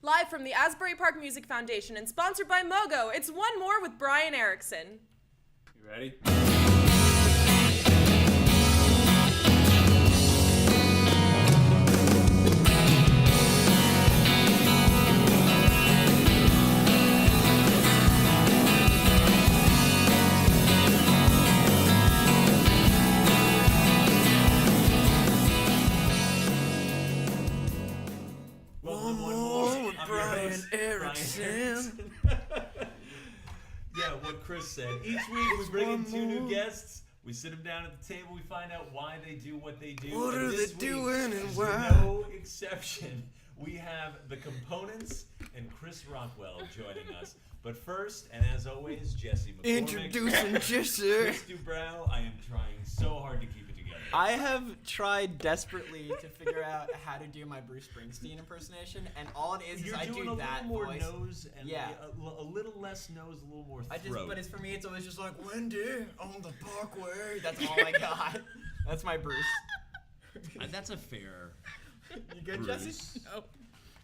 Live from the Asbury Park Music Foundation and sponsored by Mogo, it's One More with Brian Erickson. You ready? Brian Erickson. Yeah, what Chris said. Each week we bring in 2 new guests. We sit them down at the table. We find out why they do what they do. What are they doing and why? No exception. We have the Components and Chris Rockwell joining us. But first, and as always, Jesse McCormick. Introducing Jesse. Chris Dubrow. I am trying so hard to keep it together. I have tried desperately to figure out how to do my Bruce Springsteen impersonation, and all it is I do that more voice. Nose and a little less nose, a little more throat. But it's for me, it's always just like Wendy on the Parkway. That's all I got. That's my Bruce. That's a fair. You good, Bruce. Jesse? Oh,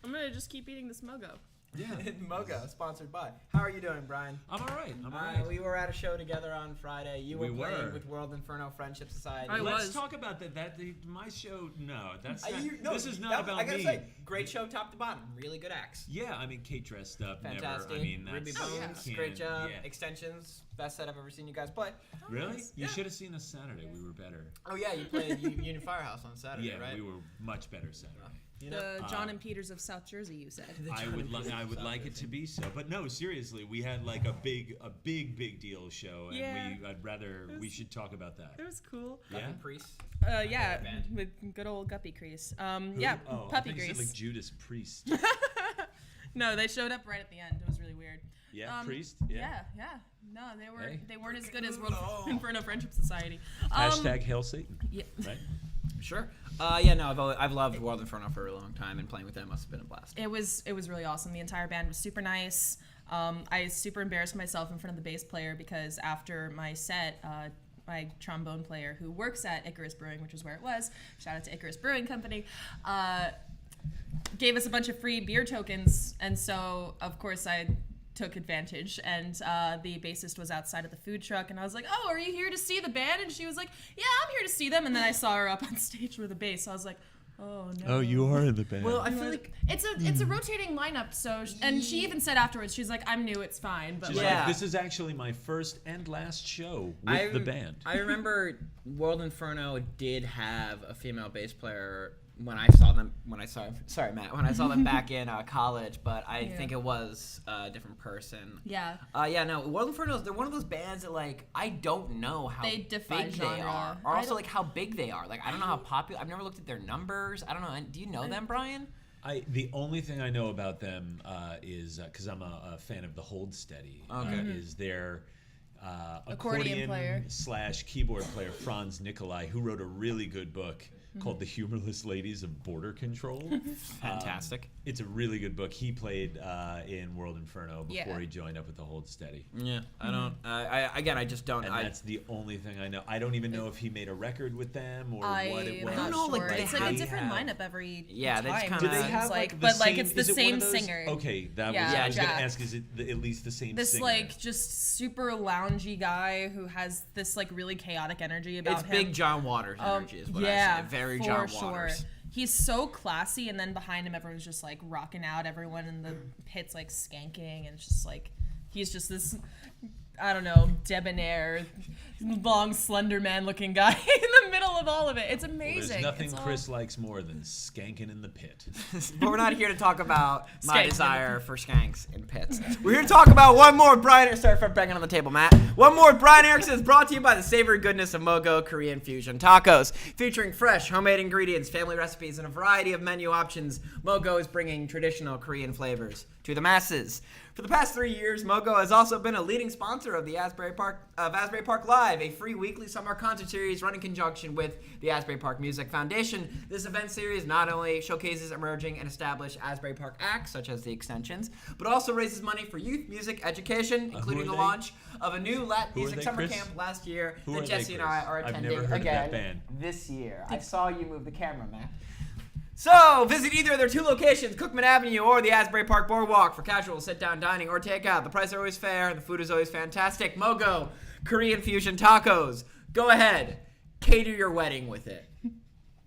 I'm gonna just keep eating this Mogo. Yeah, Mogo, sponsored by. How are you doing, Brian? I'm all right. We were at a show together on Friday. You were playing were. with World Inferno Friendship Society. Let's talk about that. My show, that's not. This is not about I gotta me. say, great show, top to bottom. Really good acts. Yeah, I mean, Kate dressed up. Fantastic. Never. I mean, Ruby that's Bones, great job. Yeah. Extensions, best set I've ever seen you guys play. Really? You should have seen us Saturday. We were better. Oh yeah, you played Union Firehouse on Saturday, Yeah, right? we were much better Saturday. The John and Peters of South Jersey, you said. I would like it to be so, but no, seriously, we had like a big deal show, and we should talk about that. It was cool. Yeah. Priest. Yeah, with good old Guppy Crease. Yeah, Puppy I Grease. Like Judas Priest. No, they showed up right at the end. It was really weird. Yeah, Priest. Yeah. No, they weren't as good as World Inferno Friendship Society. Hashtag Hail Satan. Yeah. Right. Sure. I've loved World Inferno for a long time, and playing with them must have been a blast. It was really awesome. The entire band was super nice. I super embarrassed myself in front of the bass player because after my set, my trombone player who works at Icarus Brewing, which is where it was, shout out to Icarus Brewing Company, gave us a bunch of free beer tokens, and so of course I took advantage, and the bassist was outside of the food truck, and I was like, oh, are you here to see the band? And she was like, yeah, I'm here to see them. And then I saw her up on stage with a bass, so I was like, oh no. Oh, you are in the band. Well, I feel like it's a rotating lineup, so and she even said afterwards, she's like, I'm new, it's fine, but Yeah. This is actually my first and last show with the band. I remember World Inferno did have a female bass player when I saw them back in college, but I think it was a different person. Yeah. World Inferno, they're one of those bands that like I don't know how They defy big genre. they are, or also like how big they are. Like I don't know how popular. I've never looked at their numbers. I don't know. Do you know them, Brian? The only thing I know about them is because I'm a fan of the Hold Steady. Is their accordion player / keyboard player Franz Nicolai, who wrote a really good book called The Humorless Ladies of Border Control. Fantastic. It's a really good book. He played in World Inferno before he joined up with the Hold Steady. Yeah, I don't. I just don't. And that's the only thing I know. I don't even know if he made a record with them or what it was. I don't know, like, sure. they It's like a have- different lineup every They just time. kinda- Do they it have seems like the but like same, it's the is it one same of those, singer. Okay, I was Yeah, going to Jack. ask, is it at least the same This singer? like just super loungy guy who has this like really chaotic energy about It's him. big John Waters energy is what I say. Very for John sure. Waters. He's so classy, and then behind him, everyone's just like rocking out. Everyone in the pit's like skanking, and it's just like he's just this, I don't know, debonair, long, slender man-looking guy in the middle of all of it. It's amazing. There's nothing It's all- Chris likes more than skanking in the pit. But we're not here to talk about my Skanks in desire for skanks in pits. We're here to talk about One More with Brian. Start from banging on the table, Matt. One More with Brian Erickson is brought to you by the savory goodness of Mogo Korean Fusion Tacos. Featuring fresh, homemade ingredients, family recipes, and a variety of menu options, Mogo is bringing traditional Korean flavors to the masses. For the past 3 years, Mogo has also been a leading sponsor of the Asbury Park Live, a free weekly summer concert series run in conjunction with the Asbury Park Music Foundation. This event series not only showcases emerging and established Asbury Park acts, such as the Extensions, but also raises money for youth music education, including the launch of a new Latin music summer Chris? camp last year Who are that they, Jesse and Chris? I are I've attending never heard of that again band. this year. I saw you move the camera, Matt. So, visit either of their 2 locations, Cookman Avenue or the Asbury Park Boardwalk, for casual sit-down dining or takeout. The prices are always fair. The food is always fantastic. Mogo, Korean fusion tacos. Go ahead. Cater your wedding with it.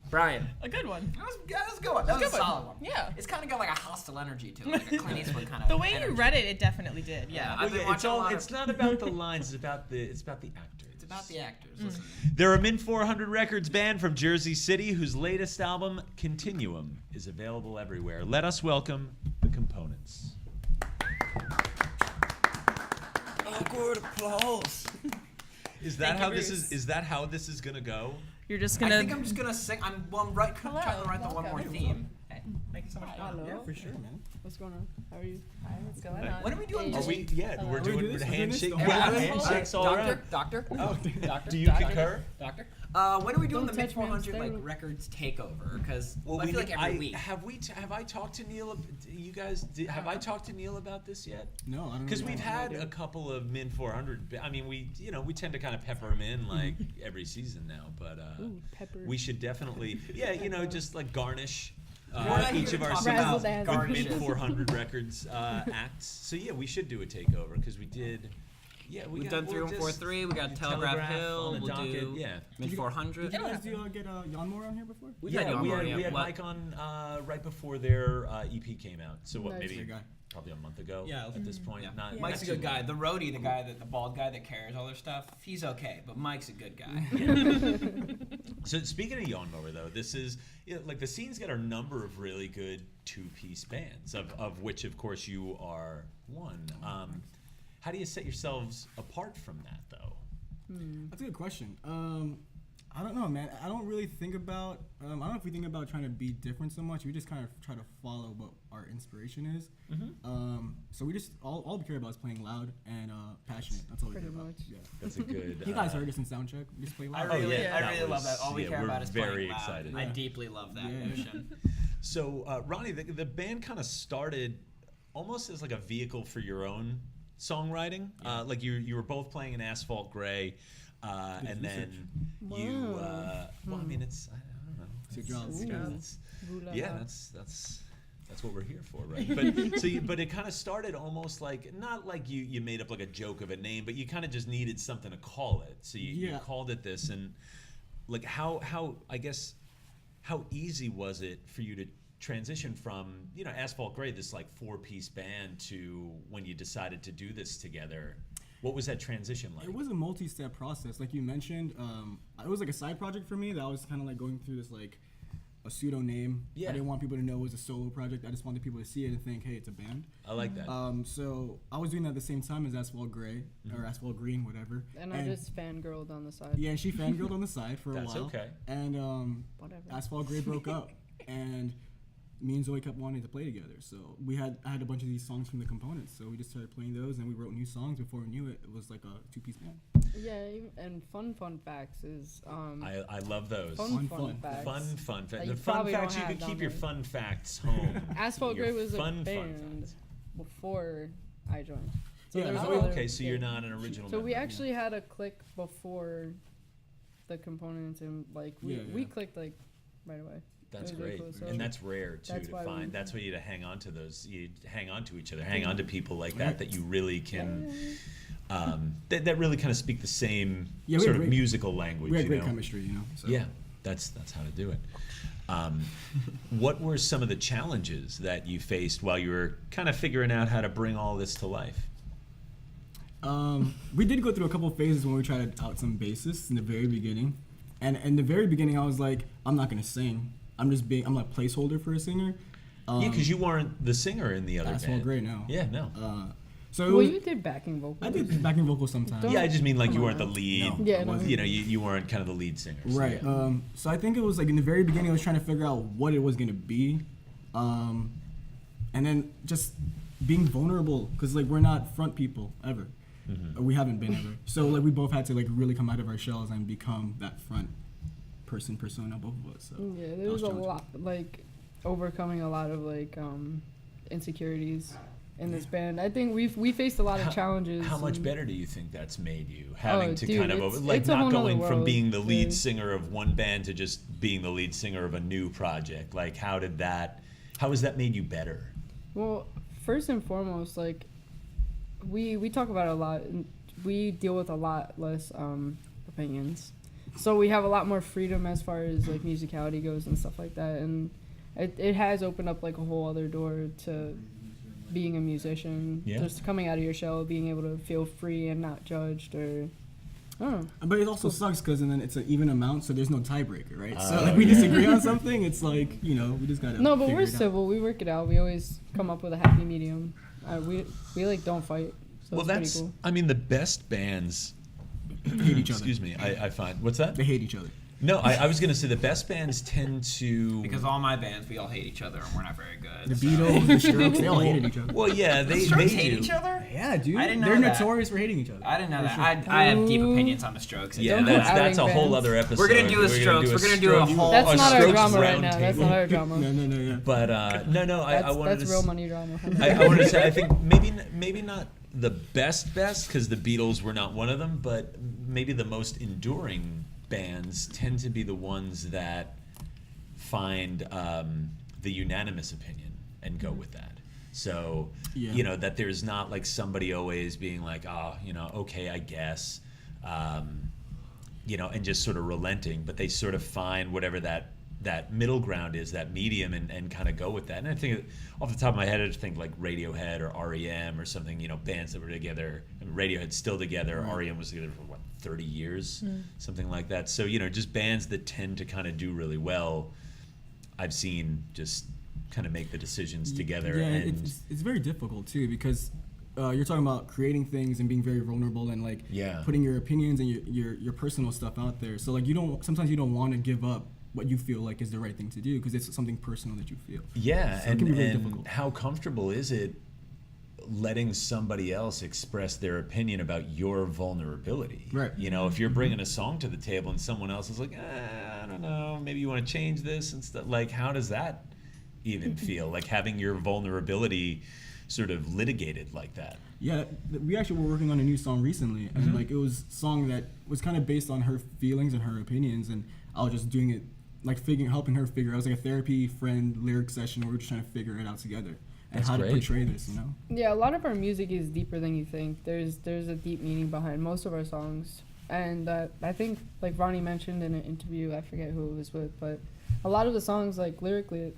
Brian. A good one. That was a good one. That was a solid one. Yeah. It's kind of got like a hostile energy to it, like a Clint Eastwood kind of The way energy. you read it, it definitely did. Yeah, Yeah. I've been watching a lot It's of... not about the lines. It's about the actors. It's about the actors. Listen. They're a Min 400 Records band from Jersey City whose latest album, Continuum, is available everywhere. Let us welcome the Components. Awkward applause. Is that Thank how you, this Bruce. is that how this is gonna go? You're just I gonna. think I'm just gonna sing. I'm trying to write the one more welcome. theme. Hey, thank you so much. Hello. Yeah, for sure, man. What's going on? How are you? Hi, what's going on? When are we doing Are this? we? Yeah, we're Hello. doing We're doing this? handshake. We're doing this? Handshakes all around. Doctor. Oh, Doctor. do you Doctor. concur? Doctor. When are we doing Don't the Mid touch me, I'm 400 like staring. records takeover? Because Well, I feel like every week. have I talked to Neil? You guys, have I talked to Neil about this yet? No, I don't Because really we've know. had a couple of Min 400. I mean, we tend to kind of pepper them in like every season now, but Ooh, pepper. we should definitely, just like garnish We're not each here of to our talk seasons about with Min garnishes. 400 Records acts. So yeah, we should do a takeover because we did. Yeah, We've done 3143. We got Telegraph Hill. on the We'll docket. do Yeah. Mid 400. Did you guys get YonMore on here before? We've had Yon we Moore, had what? Mike on right before their EP came out. So what, Nice. maybe Great guy. probably a month ago. Yeah, At this point, Yeah. not Mike's a not good too guy. long. The roadie, the bald guy that carries all their stuff, he's okay, but Mike's a good guy. So speaking of Yon Mower, though, this is like the scene's got a number of really good 2-piece bands, of which of course you are one. How do you set yourselves apart from that, though? That's a good question. I don't know, man. I don't really think about. I don't know if we think about trying to be different so much. We just kind of try to follow what our inspiration is. So we just all we care about is playing loud and passionate. That's all we Pretty care about. much. Yeah. That's a good. You guys heard us in soundcheck. We just play I loud. really, yeah, I that really love was- that. All we yeah, care we're about is very playing loud. excited. I Yeah. deeply love that Yeah. notion. So Ronnie, the band kind of started almost as like a vehicle for your own songwriting. Like you were both playing in Asphalt Gray, and then you. Well, I mean, it's I don't know. It's your job. It's- Ooh. it's- Ooh la yeah, la. that's what we're here for, right? But it kind of started almost like not like you made up like a joke of a name, but you kind of just needed something to call it. So you Yeah. called it this, and like how I guess how easy was it for you to transition from Asphalt Gray, this like 4-piece band, to when you decided to do this together? What was that transition like? It was a multi-step process, like you mentioned. It was like a side project for me that I was kind of like going through this like a pseudo name. Yeah. I didn't want people to know it was a solo project. I just wanted people to see it and think, hey, it's a band. I like that. So I was doing that at the same time as Asphalt Gray or Asphalt Green, whatever. And I just fangirled on the side. Yeah, she fangirled on the side for a That's while. okay. And Whatever. Asphalt Gray broke up, and me and Zoe kept wanting to play together. So I had a bunch of these songs from the Components. So we just started playing those, and we wrote new songs. Before we knew it, it was like a 2-piece band. Yeah, and fun facts is I love those. Fun facts. Fun facts. That The you fun probably don't facts, you have could keep down your there. fun facts home. Asphalt Your Gray was a fun band facts. before I joined. So Yeah, there was so- other- Okay, so you're yeah. not an original So we member. actually had a click before the Components, and like we Yeah. clicked like right away. That's It was really great, cool, so and that's rare too that's to why find. we- That's why you to hang on to those. You hang on to each other, hang on to people like that you really can. That really kind of speak the same Yeah, we sort had of great- musical language. We had you great know? chemistry, you know. So. Yeah, that's how to do it. What were some of the challenges that you faced while you were kind of figuring out how to bring all this to life? We did go through a couple phases when we tried out some bassists in the very beginning. And in the very beginning, I was like, I'm not going to sing. I'm like placeholder for a singer. Yeah, because you weren't the singer in the other That's band. all great now. Yeah, no. So it Well, was- you did backing vocals. I did backing vocals sometimes. Yeah, I just mean like you Come weren't the on. lead. No, Yeah, I no. wasn't. You know, you weren't kind of the lead singer. So Right. yeah. So I think it was like in the very beginning, I was trying to figure out what it was going to be. And then just being vulnerable, because like we're not front people ever. Or we haven't been ever. So like we both had to like really come out of our shells and become that front persona, both of us. So Yeah, that there was a challenging. lot, like overcoming a lot of like insecurities in this band. I think we faced a lot of challenges. How much and- better do you think that's made you? Having to dude, kind of it's- like it's a not whole nother going from world. being the lead Yeah. singer of one band to just being the lead singer of a new project. Like how has that made you better? Well, first and foremost, like we talk about it a lot. And we deal with a lot less opinions, so we have a lot more freedom as far as like musicality goes and stuff like that. And it has opened up like a whole other door to being a musician, Yeah. just coming out of your shell, being able to feel free and not judged, or I don't know. But it also sucks because then it's an even amount, so there's no tiebreaker, right? So like we disagree on something, it's like, you know, we just gotta. No, but figure we're it out. civil. We work it out. We always come up with a happy medium. We like don't fight, so Well, it's that's pretty cool. I mean the best bands. Hate each other. Excuse me. I find what's that? They hate each other. No, I was gonna say the best bands tend to Because all my bands, we all hate each other and we're not very good. The so- Beatles, the Strokes, they all hated each other. Well, yeah, they Strokes they hate do. each other? Yeah, dude. I didn't know They're that. notorious for hating each other. I didn't know For that. sure. I have deep opinions on the Strokes. Yeah, Don't go that's a outing whole bands. other episode. We're gonna do a Strokes. We're gonna do a whole. That's not our Strokes drama right round now. That's table. not our drama. No, yeah. But no, I wanted That's to real money drama. I wanted to say I think maybe not the best because the Beatles were not one of them, but maybe the most enduring bands tend to be the ones that find the unanimous opinion and go with that. So Yeah. you know that there's not like somebody always being like, okay, I guess, and just sort of relenting, but they sort of find whatever that middle ground is, that medium, and kind of go with that. And I think off the top of my head, I just think like Radiohead or REM or something, bands that were together. I mean, Radiohead's still together. Right. REM was together for 30 years, something like that. So, just bands that tend to kind of do really well, I've seen just kind of make the decisions together. Yeah, And it's very difficult too because you're talking about creating things and being very vulnerable and like Yeah. putting your opinions and your personal stuff out there. So like sometimes you don't want to give up what you feel like is the right thing to do because it's something personal that you feel. yeah, So it can be very and difficult. how comfortable is it letting somebody else express their opinion about your vulnerability? Right. If you're bringing a song to the table and someone else is like, I don't know, maybe you want to change this and stuff. Like, how does that even feel? Like having your vulnerability sort of litigated like that? Yeah, we actually were working on a new song recently, and like it was a song that was kind of based on her feelings and her opinions, and I was just doing it, like helping her figure. It was like a therapy friend lyric session where we were just trying to figure it out together and That's how great. to portray this, Yeah, a lot of our music is deeper than you think. There's a deep meaning behind most of our songs, and I think like Ronnie mentioned in an interview, I forget who it was with, but a lot of the songs like lyrically,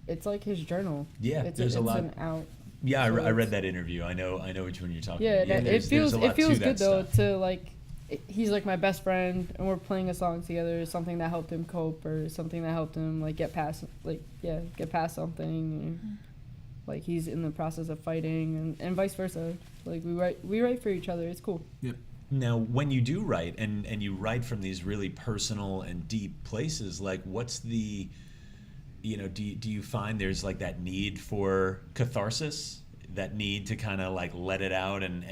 it's like his journal. Yeah, it's there's a lot. An out. Yeah, So I read it's- that interview. I know which one you're talking Yeah, about. that, it there's feels a lot it feels to good that though stuff. to like. He's like my best friend, and we're playing a song together. Something that helped him cope, or something that helped him like get past something. Or, like he's in the process of fighting, and vice versa. Like we write for each other. It's cool. Yep. Now, when you do write, and you write from these really personal and deep places, like what's the, do you find there's like that need for catharsis, that need to kind of like let it out and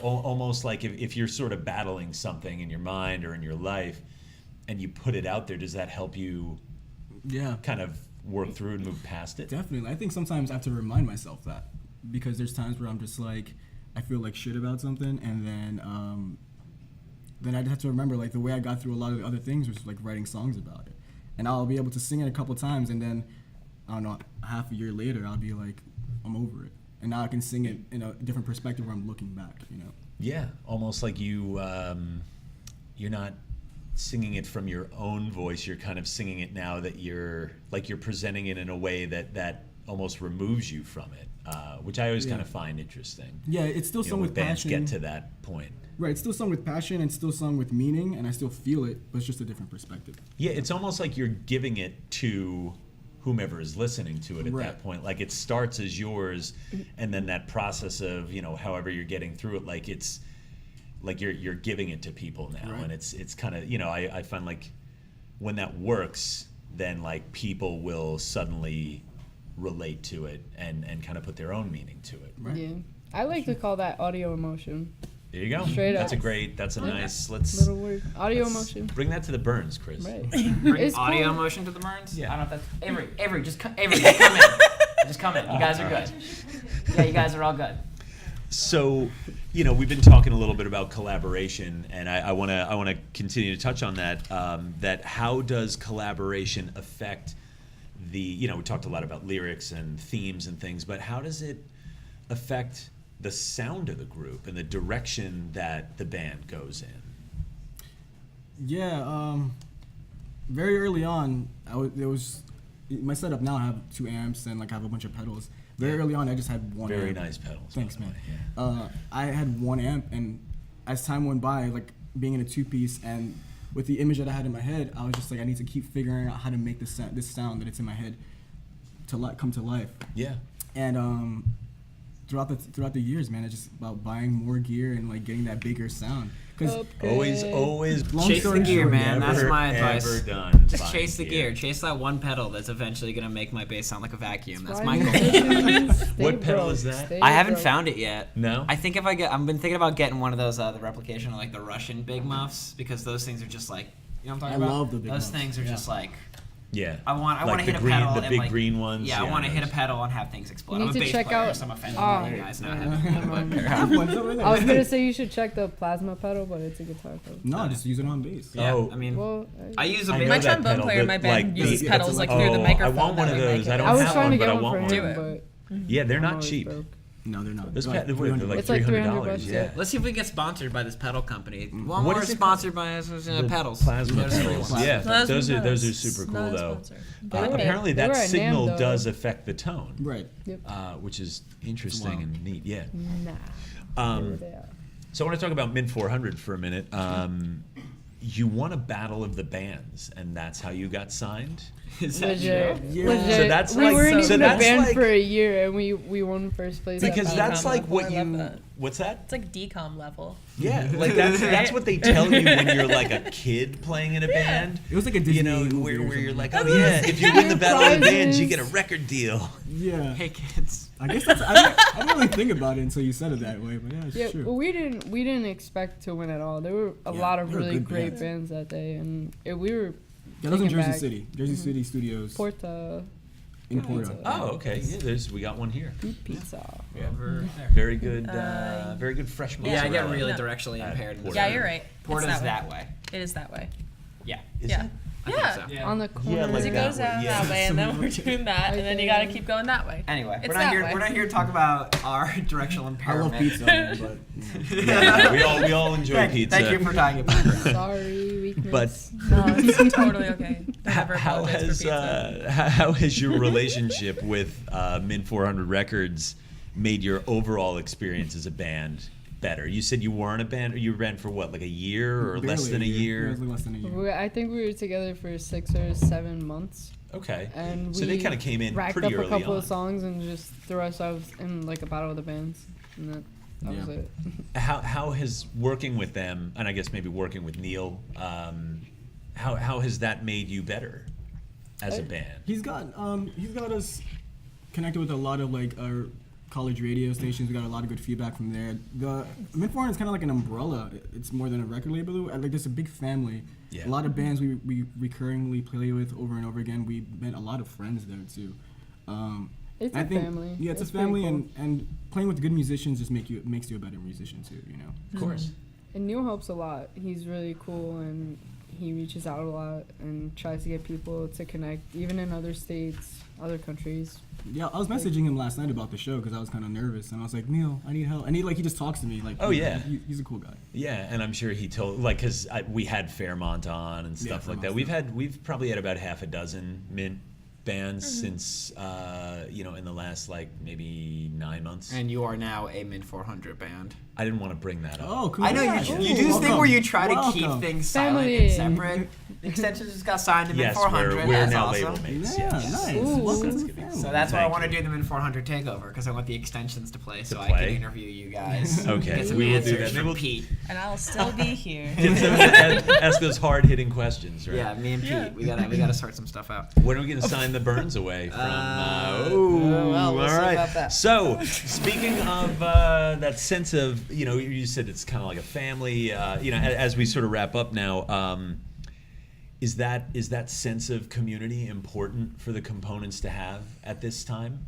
almost like if you're sort of battling something in your mind or in your life, and you put it out there, does that help you Yeah. kind of work through and move past it? Definitely. I think sometimes I have to remind myself that because there's times where I'm just like, I feel like shit about something, and then I'd have to remember like the way I got through a lot of the other things was like writing songs about it, and I'll be able to sing it a couple times, and then I don't know, half a year later I'll be like, I'm over it, and now I can sing it in a different perspective where I'm looking back. Yeah, almost like you're not singing it from your own voice. You're kind of singing it now that you're presenting it in a way that almost removes you from it, which I always kind of find interesting. Yeah, it's still sung when with bands passion. get to that point. Right, it's still sung with passion and still sung with meaning, and I still feel it, but it's just a different perspective. Yeah, it's almost like you're giving it to whomever is listening to it at Right. that point. Like it starts as yours, and then that process of however you're getting through it, like it's like you're giving it to people now, Right. and it's kind of I find like when that works, then like people will suddenly relate to it and kind of put their own meaning to it. Right. Yeah, I like to call that audio emotion. There you go. Straight That's up. that's a nice. Let's Little word, audio let's emotion. Bring that to the Burns, Chris. Right. Bring It's audio cool. motion to the Burns? Yeah. I don't know if that's Avery, just come in. Just come in. You guys are good. Yeah, you guys are all good. So, we've been talking a little bit about collaboration, and I want to continue to touch on that. That how does collaboration affect we talked a lot about lyrics and themes and things, but how does it affect the sound of the group and the direction that the band goes in? Yeah, very early on, there was my setup now. I have 2 amps and I have a bunch of pedals. Very early on, I just had one. Very amp. nice pedals. Thanks, man. Yeah. I had 1 amp, and as time went by, being in a 2-piece and with the image that I had in my head, I was just I need to keep figuring out how to make this sound that it's in my head to come to life. Yeah. And throughout the years, man, it's just about buying more gear and getting that bigger sound. Because always Chase the gear, man. That's my advice. Ever done. Just chase the gear. Chase that one pedal that's eventually gonna make my bass sound like a vacuum. That's my goal. What pedal is that? I haven't found it yet. No? I think I've been thinking about getting one of those the replication of the Russian big muffs, because those things are just what I'm talking about. I love the big those muffs. things are just Yeah. I want to hit a green, pedal the and big green ones. Yeah, I want to hit a pedal and have things explode. You I'm a need to bass check player, out- so I'm offended Oh. by you guys not Yeah. having it. I was gonna say you should check the plasma pedal, but it's a guitar pedal. no, just use it on bass. Yeah, Oh. I mean, Well, I use a I bass. know My that trombone pedal, player in but, my band uses yeah, pedals that's through the I microphone. want one that of would make those. it I don't I was have trying one, to but get I one want for one. Do him, it. but Yeah, they're I'm not always cheap. broke. No, they're not. Those They're they're like It's like $300 $300. Yeah. Let's see if we get sponsored by this pedal company. What OneMore is is it sponsored by us pedals. Plasma Those are the pedals. ones. Yeah, Plasma those are pedals. super cool Not a though. sponsor. They were- Apparently they that were a signal NAMM, though. does affect the tone, Right. Yep. which is interesting wild. and neat. Yeah. Nah. There they are. So I want to talk about Min 400 for a minute. You won a battle of the bands, and that's how you got signed. Is that Legit. true? Yeah. Legit. So that's we like- weren't so even a that's band like- for a year, and we won first place. at Because Battle that's Royale. like what I love you. that. What's that? It's like decom level. Yeah, like that's what they tell you when you're like a kid playing in a band. It was like a Disney movie where or you're something. like, oh yeah, if you win the battle of the bands, you get a Prizes. record deal. Yeah. Hey kids. I guess I didn't really think about it until you said it that way, but yeah, it's Yeah, true. well, we didn't expect to win at all. There were a Yeah, lot of they were really good great bands. bands that day, and we were That was in taking Jersey back City. Jersey City Studios Porta in Porto. Oh, okay. Yeah, we got one here. Good Pizza. Over there. Very good, very good fresh Yeah, I get mozzarella. really No. directionally impaired. in this Yeah, room. you're right. Porta's It's that way. It is that way. Yeah. Is Yeah. it? I Yeah. think so. On the corner. like Because it that goes way, out yeah. that way, and then we're doing that, and then you gotta keep going that way. Anyway, It's we're not that here. way. We're not here to talk about our directional I impairment. love pizza, man, but Yeah, we all enjoy pizza. Thank you for tying it back around. Sorry, weakness. But No, it's totally okay. Don't ever how apologize for has pizza. how has your relationship with Min 400 Records made your overall experience as a band better? You said you weren't a band, or you were a band for what, like a year or less barely than a Yeah, it year? was like less than a year. I think we were together for 6 or 7 months, Okay. and So we they kind of came in racked pretty up a early couple on. of songs and just threw ourselves in like a battle of the bands, and that was Yeah. it. How has working with them, and I guess maybe working with Neil, how has that made you better as a band? He's got us connected with a lot of our college radio stations. We got a lot of good feedback from there. The Min 400 is kind of like an umbrella. It's more than a record label. Like there's a big family. Yeah. A lot of bands we recurringly play with over and over again. We met a lot of friends there too. It's I a think, family. Yeah, it's a pretty family, cool. and playing with good musicians just makes you a better musician too. You know. Of course. And Neil helps a lot. He's really cool, and he reaches out a lot and tries to get people to connect, even in other states, other countries. Yeah, I was messaging him last night about the show because I was kind of nervous, and I was like, Neil, I need help. And he just talks to me like. Oh, yeah. He's a cool guy. Yeah, and I'm sure he told, like, because we had Fairmont on and Yeah, stuff like that. Fairmont's We've probably had about half a dozen Mint bands since, in the last, maybe 9 months. And you are now a Min 400 band. I didn't want to bring that up. Oh, cool. I know you do this thing where you try to keep things silent Family. and separate. Extensions just got signed to Min Yes, 400. we're That's now awesome. label mates. Yeah, Yes. nice. Ooh. Welcome to the family. So that's why I Thank want to you. do the Min 400 takeover, because I want the extensions to play, so I play? can interview you guys. Okay, Get some we will do answers that. from Maybe we'll- Pete. And I'll still be here. Ask those hard-hitting questions, right? Yeah, me and Pete. Yeah. We gotta sort some stuff out. When are we going to sign the Burns away from? well, we'll see all right. about that. So, speaking of that sense of, you said it's kind of like a family. As we sort of wrap up now, is that sense of community important for the components to have at this time?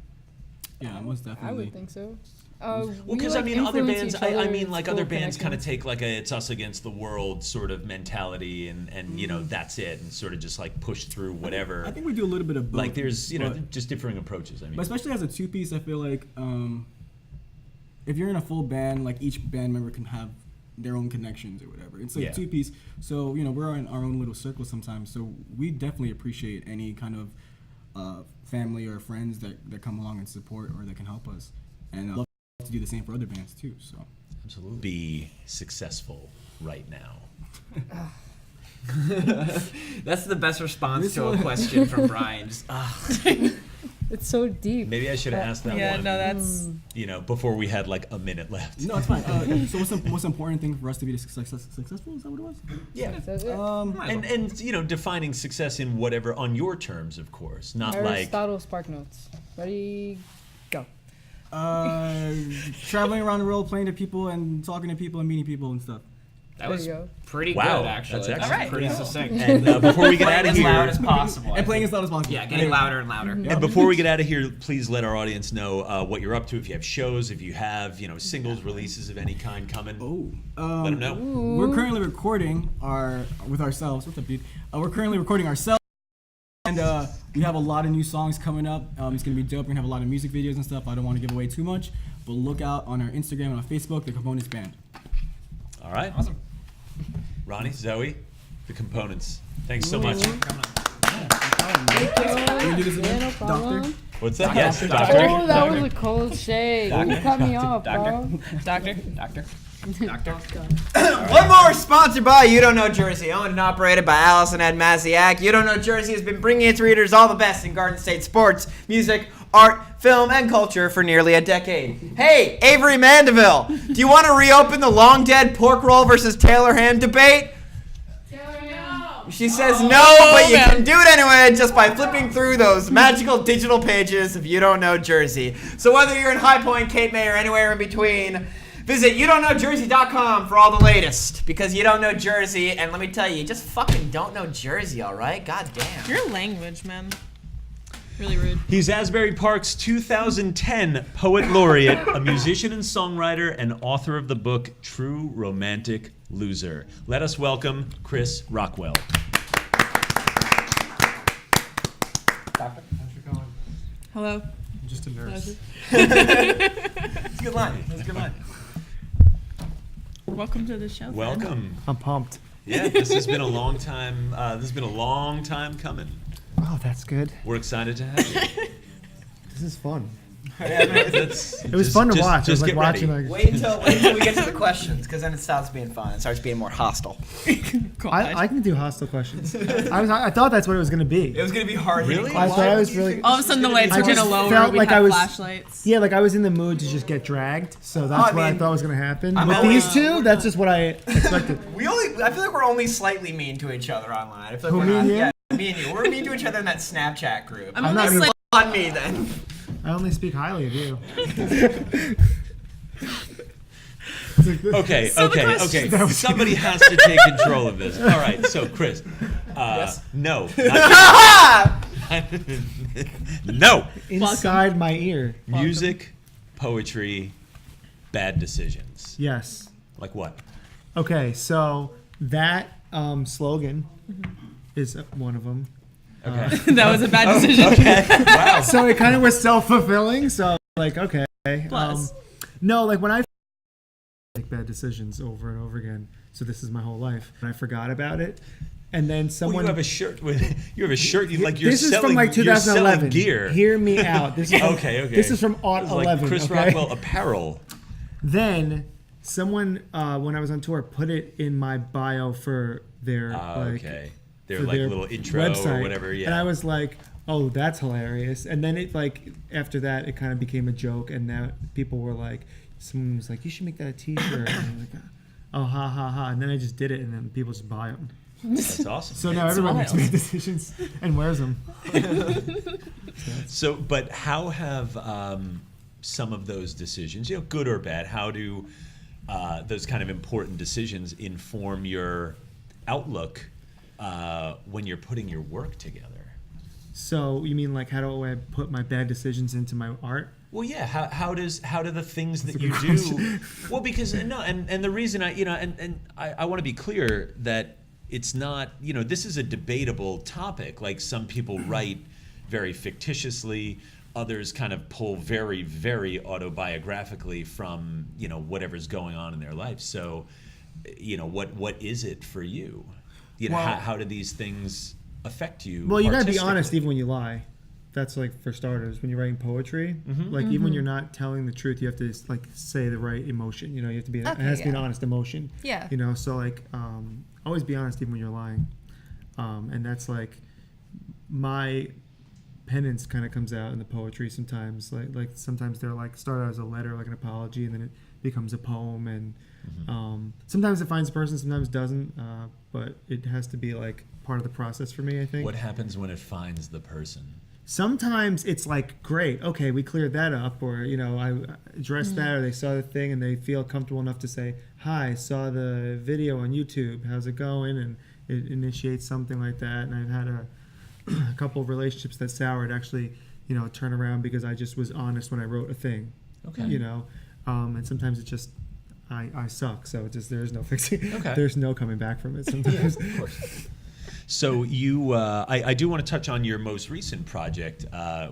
Yeah, most definitely. I would think so. Well, We, because like, I mean, other influence bands. each I other mean, with like cool other bands kind of connections. take like a "it's us against the world" sort of mentality, and you know that's it, and sort of just like push through whatever. I think we do a little bit of both. Like there's but- just differing approaches. I mean, But especially as a two-piece, I feel like if you're in a full band, like each band member can have their own connections or whatever. It's like Yeah. two-piece, so we're in our own little circle sometimes. So we definitely appreciate any kind of family or friends that come along and support or that can help us, and love to do the same for other bands too. So absolutely be successful right now. That's the best response This to a one- question from Brian. Just, It's so deep. Maybe I should have asked that Yeah, one. no, that's Before we had like a minute left. no, it's fine. So what's the most important thing for us to be successful? Is that what it was? Yeah. That's it. And defining success in whatever on your terms, of course, not like Aristotle's Spark Notes. Ready, go. Traveling around the world, playing to people and talking to people and meeting people and stuff. that There was you go. pretty Wow, good, actually. that's That's excellent. pretty All right. succinct. And before we get out Playing of as loud here, as possible. And playing as loud as possible. Yeah, getting louder and louder. and before we get out of here, please let our audience know what you're up to. If you have shows, if you have singles releases of any kind coming, let them know. We're currently recording with ourselves. What's up, dude? We're currently recording ourselves, and we have a lot of new songs coming up. It's gonna be dope. We're gonna have a lot of music videos and stuff. I don't want to give away too much, but look out on our Instagram and on Facebook, The Components Band. All right, Awesome. Ronnie, Zoe, the components. Thanks so much. You can do this Yeah, again, no problem. Doctor. What's that? Yes, Oh, doctor. that was a cold shade. You cut me off, bro. doctor. One more sponsored by You Don't Know Jersey, owned and operated by Allison Ed Masiak. You Don't Know Jersey has been bringing its readers all the best in Garden State sports, music, art, film, and culture for nearly a decade. Hey, Avery Mandeville, do you want to reopen the long dead pork roll versus Taylor ham debate? She says no, but you can do it anyway just by flipping through those magical digital pages of You Don't Know Jersey. So whether you're in High Point, Cape May, or anywhere in between, visit YouDon'tKnowJersey.com for all the latest. Because you don't know Jersey, and let me tell you, you just fucking don't know Jersey, all right? God damn. Your language, man. Really rude. He's Asbury Park's 2010 Poet Laureate, a musician and songwriter, and author of the book True Romantic Loser. Let us welcome Chris Rockwell. Doctor, how's it going? Hello. I'm just a nurse. It's a good line. That's a good line. Welcome to the show. Fred. Welcome. I'm pumped. Yeah, this has been a long time. This has been a long time coming. Oh, that's good. We're excited to have you. This is fun. It was fun to watch. It was like watching Wait until we get to the questions, because then it stops being fun. It starts being more hostile. I can do hostile questions. I thought that's what it was gonna be. It was going to be hard. Really? I thought I was really. All of a sudden, the lights I were gonna just lower. felt We like had I was- flashlights. Yeah, like I was in the mood to just get dragged, so that's I what I mean, thought was gonna happen. I'm With always- these two, that's just what I expected. I feel like we're only slightly mean to each other online. I feel like Who, we're me not. and you? Yeah, me and you. We're mean to each other in that Snapchat group. I'm I'm only not even- slightly. On me then. I only speak highly of you. Okay, So the okay, question- okay. Somebody has to take control of this. All right, so Chris. Yes? No. Not no. Inside my ear. Music, poetry, bad decisions. Yes. Like what? Okay, so that slogan is one of them. Okay. That was a bad decision. Okay. Wow. So it kind of was self-fulfilling. So like, okay. Plus. No, like when I make bad decisions over and over again. So this is my whole life, and I forgot about it. And then Well, someone. you have a shirt with. You have a shirt. Like you're this is selling. from like You're 2011. selling gear. Hear me out. This is from, Okay. This is from Aught It's like 11. Chris okay? Rockwell apparel. Then someone, when I was on tour, put it in my bio for their Okay. Their for like their little intro website, or whatever. Yeah. And I was like, oh, that's hilarious. And then it like after that, it kind of became a joke, and now people were like, someone was like, you should make that a T-shirt. And I was like, oh, ha ha ha. And then I just did it, and then people just buy them. That's awesome. So now everyone makes bad decisions and wears them. So, but how have some of those decisions, good or bad, how do those kind of important decisions inform your outlook when you're putting your work together? So you mean like how do I put my bad decisions into my art? Well, yeah. How do the things that you do? Well, because and the reason I want to be clear that it's not, this is a debatable topic. Like, some people write very fictitiously, others kind of pull very, very autobiographically from whatever's going on in their life. So, what is it for you? How do these things affect you? Well, you gotta be artistically? honest even when you lie. That's like for starters. When you're writing poetry, like even when you're not telling the truth, you have to like say the right emotion. You have to be. It has to be an honest emotion. Yeah. So like always be honest even when you're lying, and that's like my penance kind of comes out in the poetry sometimes. Like sometimes they're like start out as a letter, like an apology, and then it becomes a poem, and sometimes it finds a person, sometimes doesn't. But it has to be like part of the process for me, I think. What happens when it finds the person? Sometimes it's like, great, okay, we cleared that up, or I addressed that, or they saw the thing and they feel comfortable enough to say, hi, saw the video on YouTube, how's it going? And it initiates something like that. And I've had a couple of relationships that soured actually, turn around because I just was honest when I wrote a thing. Okay. And sometimes it just I suck, so it just there's no fixing. Okay. There's no coming back from it sometimes. Of course. So you, I do want to touch on your most recent project,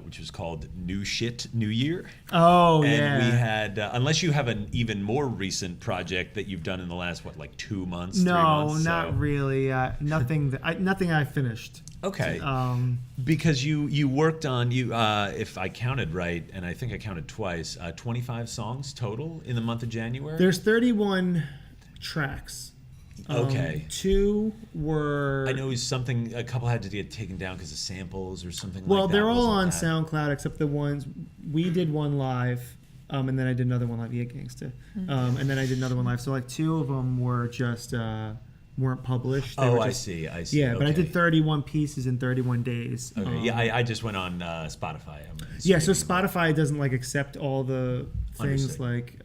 which was called New Shit, New Year. Oh, and yeah. we had, unless you have an even more recent project that you've done in the last, 2 months, 3 No, months? not really. Nothing I finished. Okay. Because you worked on, if I counted right, and I think I counted twice, 25 songs total in the month of January? There's 31 tracks. Okay. 2 were. I know it was a couple had to get taken down because of samples or something like that. Well, they're all on wasn't that? SoundCloud except the ones we did one live, and then I did another one live. Yeah, gangsta. And then I did another one live. So 2 of them were just weren't published. They were I just, see. Yeah, but I Okay. did 31 pieces in 31 days. Okay. Yeah, I just went on Spotify. Yeah, so Spotify doesn't accept all the things Understood.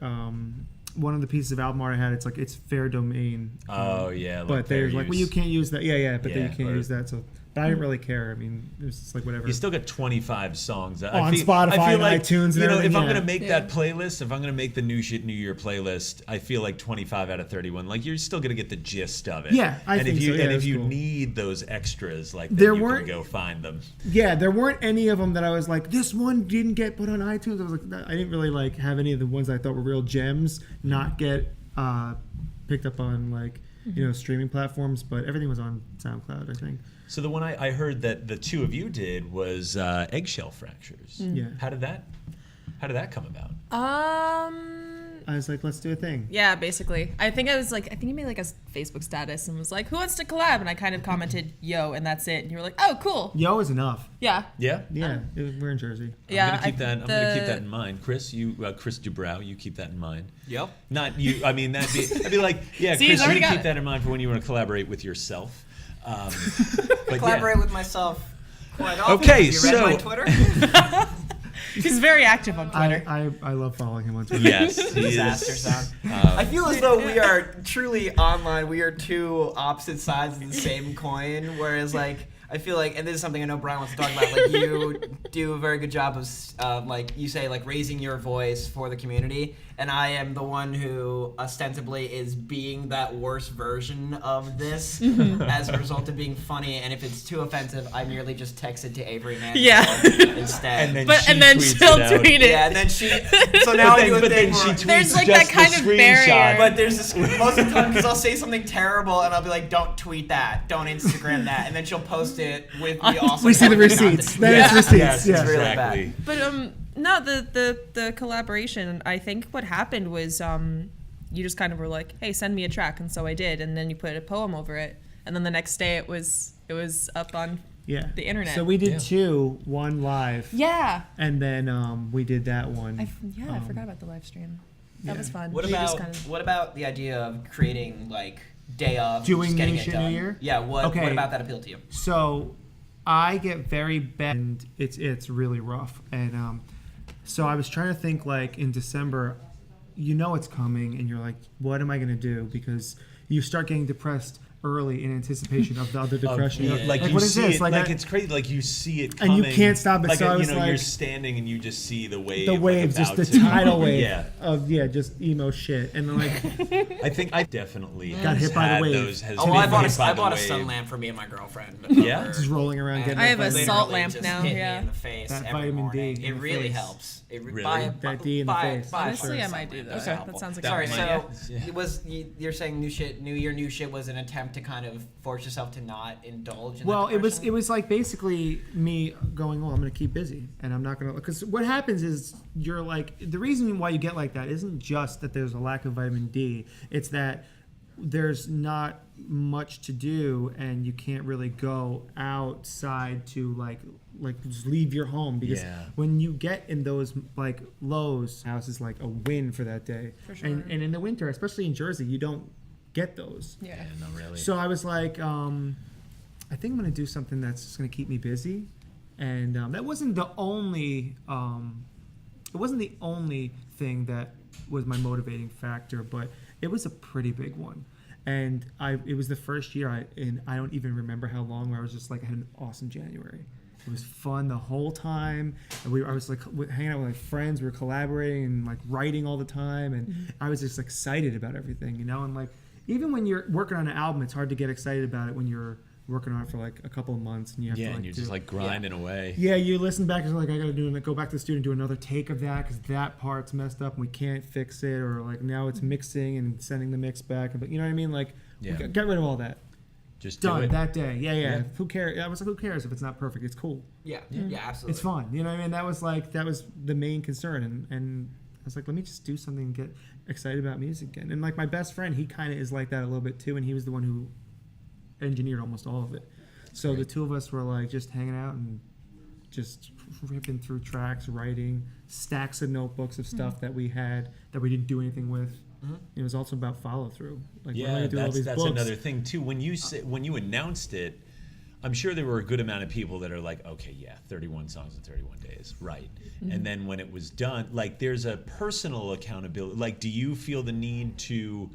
one of the pieces of album art I had, it's fair domain. Oh yeah, But they're like, well, you can't use that. Yeah, but then you can't or- use that. So, but I didn't really care. I mean, it was just whatever. You still got 25 songs On Spotify and iTunes and if everything, I'm yeah. gonna make that playlist, if I'm gonna make the New Shit New Year playlist, I feel like 25 out of 31, you're still gonna get the gist of it. Yeah, I and think if you so. Yeah, and if that's you cool. need those extras, then There you weren't- can go find them. Yeah, there weren't any of them that I was like, this one didn't get put on iTunes. I was like, I didn't really have any of the ones I thought were real gems not get picked up on streaming platforms, but everything was on SoundCloud, I think. So the one I heard that the two of you did was eggshell fractures. Yeah. How did that come about? I was like, let's do a thing. Yeah, basically. I think he made a Facebook status and was like, who wants to collab? And I kind of commented, yo, and that's it. And you were like, oh, cool. Yo is enough. Yeah. Yeah. Yeah, we're in Jersey. Yeah. I'm gonna keep that in mind. Chris, Chris Dubrow, you keep that in mind. Yep. Not you. I mean, I'd be like, yeah, See, Chris, he's you already got keep it. that in mind for when you want to collaborate with yourself. But Collaborate with myself quite often. Okay, Have you read so- my Twitter? He's very active on Twitter. I love following him on Twitter. Yes, he Disaster is. sound. I feel as though we are truly online. We are two opposite sides of the same coin. Whereas, I feel and this is something I know Brian wants to talk about. You do a very good job of, you say, raising your voice for the community. And I am the one who ostensibly is being that worse version of this as a result of being funny. And if it's too offensive, I merely just text it to Avery Mann instead. And then then she tweets she'll it out. tweet it. Yeah, and then she. So now I do a But thing then she where. tweets There's, just that kind the of screenshot. barrier. But there's this most of the time because I'll say something terrible and I'll be like, "Don't tweet that, don't Instagram that," and then she'll post it with the awesome. We see the content. receipts. Then it's receipts. Yes, yeah. really exactly. But no, the collaboration. I think what happened was you just kind of were like, hey, send me a track, and so I did, and then you put a poem over it, and then the next day it was up on Yeah. the internet. So we did 2, one live. Yeah. And then we did that one. I forgot about the live stream. That was fun. What We just about kind of- what about the idea of creating day of Doing just getting New it Shit done? New Year? Yeah. What Okay. about that appealed to you? So I get very bad, and it's really rough. And so I was trying to think in December, it's coming, and you're like, what am I gonna do? Because you start getting depressed early in anticipation of the other depression. Yeah. Like you what is see this? it, like it's crazy. Like you see it And coming. you can't stop it. Like So I was you're like- standing and you just see the wave. the wave, like, just the about to- tidal wave Yeah. of just emo shit, and then like I think I definitely Got hit by the had wave. those. Has Oh, been I bought hit by I the bought a wave. sun lamp for me and my girlfriend. Yeah? just rolling around getting. I have a vitamin- salt Literally lamp just now, hit yeah. me in the face That every vitamin D morning. in It the really face. helps. Really? That D in the face. Honestly, I might do that. It's Okay, helpful. that sounds like Sorry, That so might- it was you're saying new year was an attempt to kind of force yourself to not indulge in Well, that it was depression? like basically me going, "Oh, I'm going to keep busy, and I'm not going to." Because what happens is you're like the reason why you get like that isn't just that there's a lack of vitamin D. It's that there's not much to do, and you can't really go outside to like just leave your home because Yeah. when you get in those like lows, house is like a win for that day. For sure. And in the winter, especially in Jersey, you don't get those. Yeah. Yeah, no, really. So I was like, I think I'm gonna do something that's just gonna keep me busy, and that wasn't the only. It wasn't the only thing that was my motivating factor, but it was a pretty big one. And it was the first year I don't even remember how long where I was just like I had an awesome January. It was fun the whole time. And I was like hanging out with my friends. We were collaborating and like writing all the time, and I was just excited about everything, you know. And like even when you're working on an album, it's hard to get excited about it when you're working on it for like a couple of months and you have to like and you're do just like grinding away. yeah, you listen back and you're like, I gotta go back to the studio and do another take of that because that part's messed up and we can't fix it, or like now it's mixing and sending the mix back. But you know what I mean? Like, Yeah. get rid of all that. Just do Done it. that day. Yeah. Yeah. Who cares? I was like, who cares if it's not perfect? It's cool. yeah, absolutely. It's fun. You know what I mean? That was the main concern, and I was like, let me just do something and get excited about music again. And like my best friend, he kind of is like that a little bit too, and he was the one who engineered almost all of it. So the two of us were like just hanging out and just ripping through tracks, writing stacks of notebooks of stuff that we had that we didn't do anything with. It was also about follow through. Like we're Yeah, gonna do all that's these books. another thing too. When you announced it, I'm sure there were a good amount of people that are like, okay, yeah, 31 songs in 31 days, right? And then when it was done, like there's a personal accountability. Like, do you feel the need to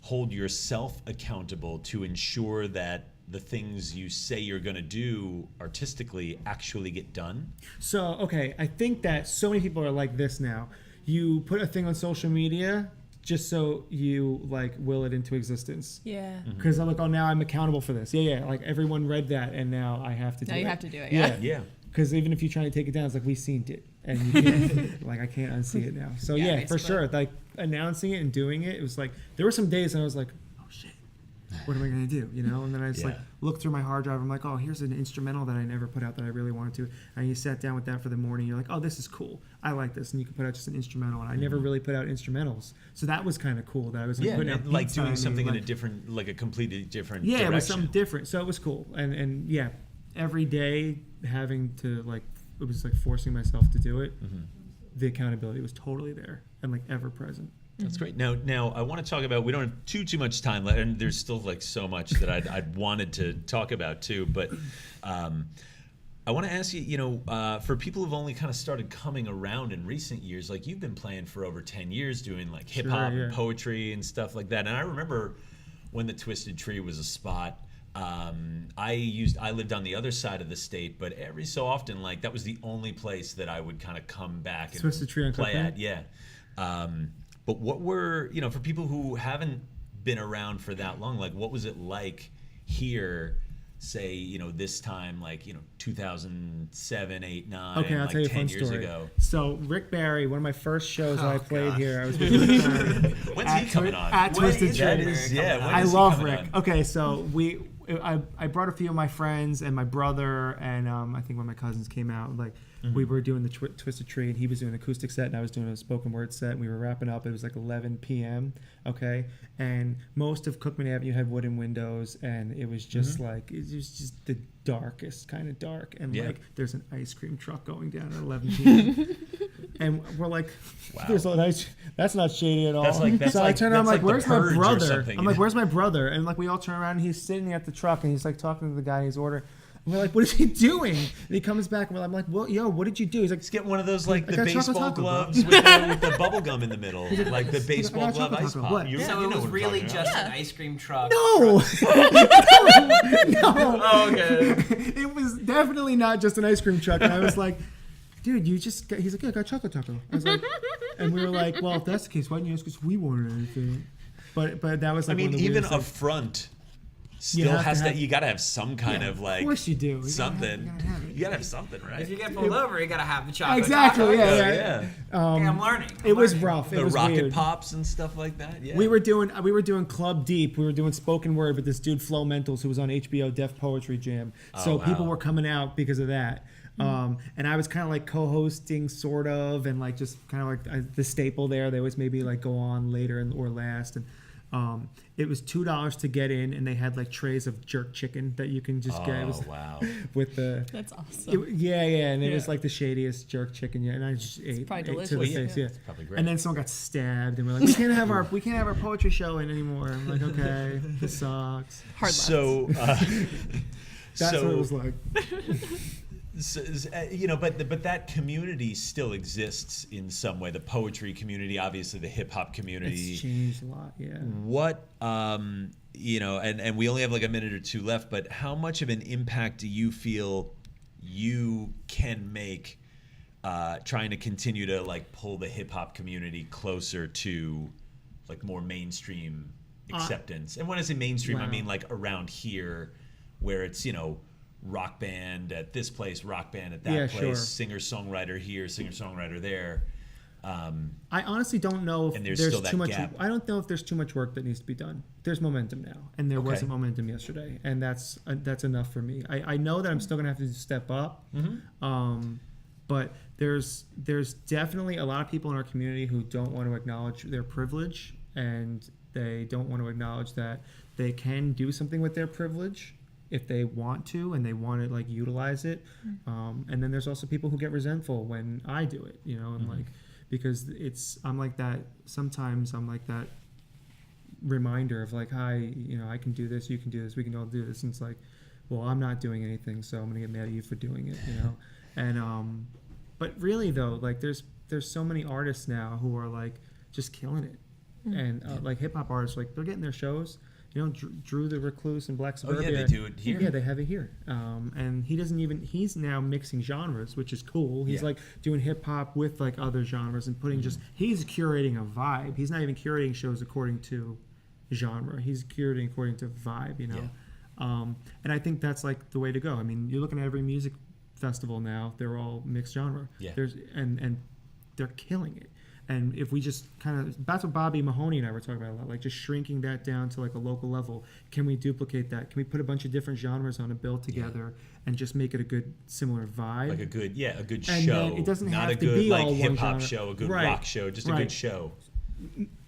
hold yourself accountable to ensure that the things you say you're going to do artistically actually get done? So, okay, I think that so many people are like this now. You put a thing on social media just so you like will it into existence. Yeah. Because I'm like, oh, now I'm accountable for this. Yeah. Like everyone read that, and now I have to do it. Now you have to do it, yeah. Yeah. Because even if you try to take it down, it's like we seen it, and you can't, like I can't unsee it now. So Yeah, yeah, for basically. sure. Like announcing it and doing it, it was like there were some days and I was like, oh shit, what am I gonna do? You know? And then I just like Yeah. looked through my hard drive. I'm like, oh, here's an instrumental that I never put out that I really wanted to. And you sat down with that for the morning. You're like, oh, this is cool. I like this, and you can put out just an instrumental. And I never really put out instrumentals, so that was kind of cool. That I was like, Yeah, putting out and like beats doing on me, something in like- a different, like a completely different yeah, direction. it was something different. So it was cool. And yeah, every day having to like, it was like forcing myself to do it. The accountability was totally there and like ever present. That's great. Now I want to talk about. We don't have too much time left, and there's still like so much that I'd wanted to talk about too. But I want to ask you. You know, for people who've only kind of started coming around in recent years, like you've been playing for over 10 years, doing like hip hop yeah. and poetry and stuff like that. And I remember when the Twisted Tree was a spot. I lived on the other side of the state, but every so often, like that was the only place that I would kind of come back and Twisted Tree on play Cookman? at. Yeah. But what were, you know, for people who haven't been around for that long, like what was it like here, say, you know, this time, like, you know, 2007, 8, 9, Okay, I'll like tell you a 10 fun years story. ago? So Rick Barry, one of my first shows that I played God. here, I was with Rick Barry When's he coming on? at When Twisted is Tree. That Rick is, coming yeah. on? when I is he love coming Rick. on? Okay, so I brought a few of my friends and my brother and I think one of my cousins came out. Like we were doing the Twisted Tree and he was doing an acoustic set and I was doing a spoken word set. And we were wrapping up. It was like 11 p.m. Okay, and most of Cookman Avenue had wooden windows and it was just like it was just the darkest kind of dark. And Yeah. like there's an ice cream truck going down at 11 p.m. And we're like, Wow. there's a nice. That's not shady at all. That's like- so I turn around, I'm like, the where's my Purge or brother? something, I'm you like, know? where's my brother? And like we all turn around and he's sitting at the truck and he's like talking to the guy in his order. And we're like, what is he doing? And he comes back and I'm like, well, yo, what did you do? He's like, Let's get one of those like I the got chocolate baseball taco, bro. gloves with the bubble gum in the middle, like the baseball got glove chocolate ice taco. pop. What? You So know it was what I'm really talking just about. an ice cream truck. no. Oh, okay. It was definitely not just an ice cream truck. And I was like, dude, you just got, he's like, yeah, I got chocolate taco. I was like, and we were like, well, if that's the case, why didn't you ask us if we wanted anything? But that was I like mean, one of the even weirdest a things. front still have to has to. have- You gotta have some kind of like. Of course you do. You gotta have- Something. you gotta have it. You gotta have something, right? If you get pulled over, you gotta have the chocolate. Exactly, taco. yeah, Yeah, yeah. yeah. Okay, I'm learning. It was rough. It The was rocket weird. pops and stuff like that. Yeah. We were doing Club Deep. We were doing spoken word with this dude Flo Mentals who was on HBO Def Poetry Jam. So wow. people were coming out because of that. And I was kind of like co-hosting, sort of, and like just kind of like the staple there. They always maybe like go on later or last. And it was $2 to get in, and they had like trays of jerk chicken that you can just get. It was Oh wow. with the That's awesome. yeah, and it was Yeah. like the shadiest jerk chicken yet, and I just ate probably ate to delicious. the Well, yeah. face, yeah. Probably great. And then someone got stabbed, and we're like, we can't have our poetry show in anymore. I'm like, okay, this sucks. Hard left. So. That's so, what it was like. you know, but that community still exists in some way. The poetry community, obviously, the hip hop community. It's changed a lot, yeah. What you know, and we only have like a minute or two left, but how much of an impact do you feel you can make trying to continue to like pull the hip hop community closer to like more mainstream acceptance? And when I say mainstream, I wow. mean like around here, where it's, you know, rock band at this place, rock band at that Yeah, place, sure. singer-songwriter here, singer-songwriter there. I honestly don't know if And there's there's still that too much. gap. I don't know if there's too much work that needs to be done. There's momentum now, and there Okay. wasn't momentum yesterday, and that's enough for me. I know that I'm still gonna have to step up, but there's definitely a lot of people in our community who don't want to acknowledge their privilege, and they don't want to acknowledge that they can do something with their privilege if they want to, and they want to like utilize it. And then there's also people who get resentful when I do it, you know, and like, because I'm like that, sometimes I'm like that reminder of like, hi, you know, I can do this, you can do this, we can all do this. And it's like, well, I'm not doing anything, so I'm gonna get mad at you for doing it, you know? And but really though, like there's so many artists now who are like just killing it. And like hip hop artists, like they're getting their shows. You know, Drew the Recluse and Black Oh Suburbia. yeah, they do it here. Yeah, they have it here. And he's now mixing genres, which is cool. He's Yeah. like doing hip hop with like other genres and putting he's curating a vibe. He's not even curating shows according to genre. He's curating according to vibe, you know? And I think that's like the way to go. I mean, you're looking at every music festival now, they're all mixed genre. Yeah. And they're killing it. And if we just kind of, that's what Bobby Mahoney and I were talking about a lot, like just shrinking that down to like a local level. Can we duplicate that? Can we put a bunch of different genres on a bill together and just make it a good, similar vibe? Like a good And show. then it doesn't not have a to good be like all one hip hop genre. show, a good Right. rock show, just a Right. good show.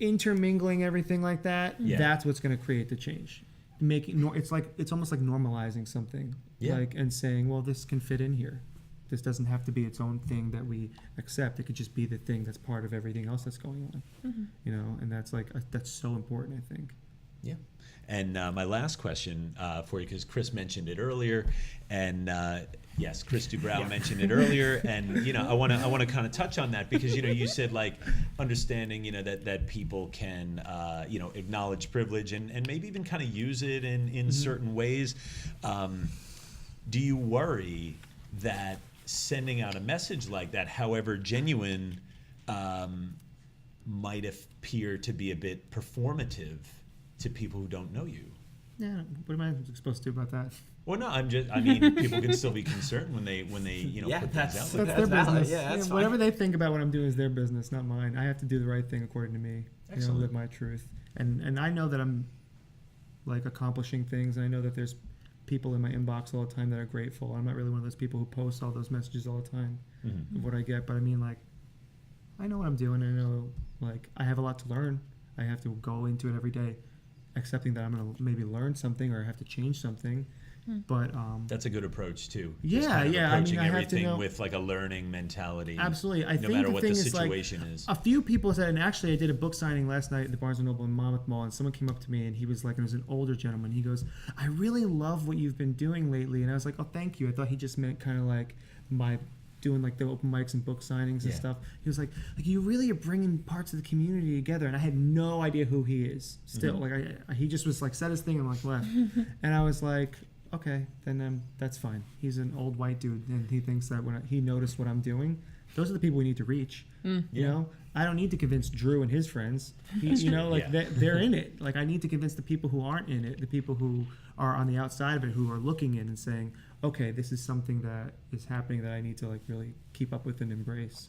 Intermingling everything like that, Yeah. that's what's going to create the change. It's almost like normalizing something, Yeah. like, and saying, well, this can fit in here. This doesn't have to be its own thing that we accept. It could just be the thing that's part of everything else that's going on, you know. And that's like that's so important, I think. Yeah. And my last question for you, because Chris mentioned it earlier, and yes, Chris Dubrow mentioned it earlier, and you know, I want to kind of touch on that because you know, you said like understanding, you know, that people can you know, acknowledge privilege and maybe even kind of use it in certain ways. Do you worry that sending out a message like that, however genuine, might appear to be a bit performative to people who don't know you? Yeah. What am I supposed to do about that? Well, no, I mean, people can still be concerned when they you know, Yeah, put things that's- out like That's that. their valid. business. Yeah, that's Whatever fine. they think about what I'm doing is their business, not mine. I have to do the right thing according to me. You know, Excellent. live my truth. And I know that I'm like accomplishing things. And I know that there's people in my inbox all the time that are grateful. I'm not really one of those people who post all those messages all the time of what I get. But I mean, like, I know what I'm doing. I know, like, I have a lot to learn. I have to go into it every day, accepting that I'm going to maybe learn something or have to change something. But That's a good approach too. Yeah, Just kind of yeah, I mean, Approaching I have to everything know- with like a learning mentality. absolutely, I no think matter the what thing the is like situation is. a few people said, and actually I did a book signing last night at the Barnes and Noble in Monmouth Mall, and someone came up to me and he was like, and it was an older gentleman. He goes, "I really love what you've been doing lately," and I was like, "Oh, thank you." I thought he just meant kind of like my doing like the open mics and book signings and Yeah. stuff. He was like you really are bringing parts of the community together, and I had no idea who he is. Still, like he just was like said his thing and like left, and I was like, okay, then that's fine. He's an old white dude, and he thinks that when he noticed what I'm doing, those are the people we need to reach. You know, I don't need to convince Drew and his friends. You know, like Yeah. they're in it. Like I need to convince the people who aren't in it, the people who are on the outside of it, who are looking in and saying, okay, this is something that is happening that I need to like really keep up with and embrace.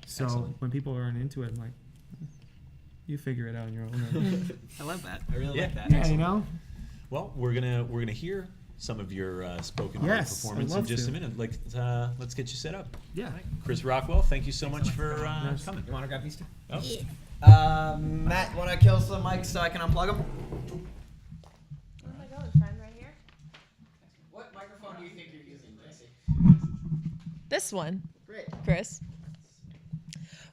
So Excellent. when people aren't into it, I'm like, you figure it out on your own. I love that. I really like that. Yeah, you know. Well, we're gonna hear some of your spoken word Yes, performance I'd in love just to. a minute. Like, let's get you set up. Yeah. Chris Rockwell, thank you so much for coming. You want to grab these two? Oh. Matt, you want to kill some mics so I can unplug them? Where am I going, friend? Right here? What microphone do you think you're using, Jesse? This one, Great. Chris.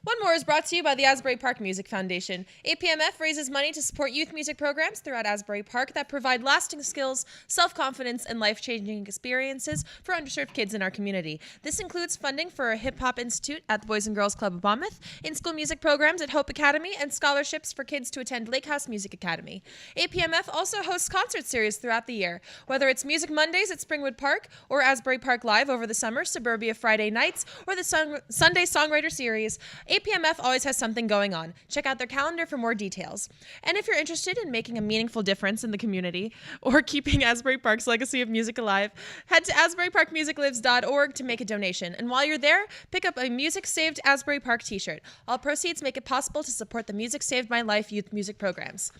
OneMore is brought to you by the Asbury Park Music Foundation. APMF raises money to support youth music programs throughout Asbury Park that provide lasting skills, self-confidence, and life-changing experiences for underserved kids in our community. This includes funding for a hip-hop institute at the Boys and Girls Club of Monmouth, in-school music programs at Hope Academy, and scholarships for kids to attend Lake House Music Academy. APMF also hosts concert series throughout the year. Whether it's Music Mondays at Springwood Park, or Asbury Park Live over the summer, Suburbia Friday nights, or the Sunday Songwriter Series, APMF always has something going on. Check out their calendar for more details. And if you're interested in making a meaningful difference in the community or keeping Asbury Park's legacy of music alive, head to asburyparkmusiclives.org to make a donation. And while you're there, pick up a Music Saved Asbury Park t-shirt. All proceeds make it possible to support the Music Saved My Life youth music programs.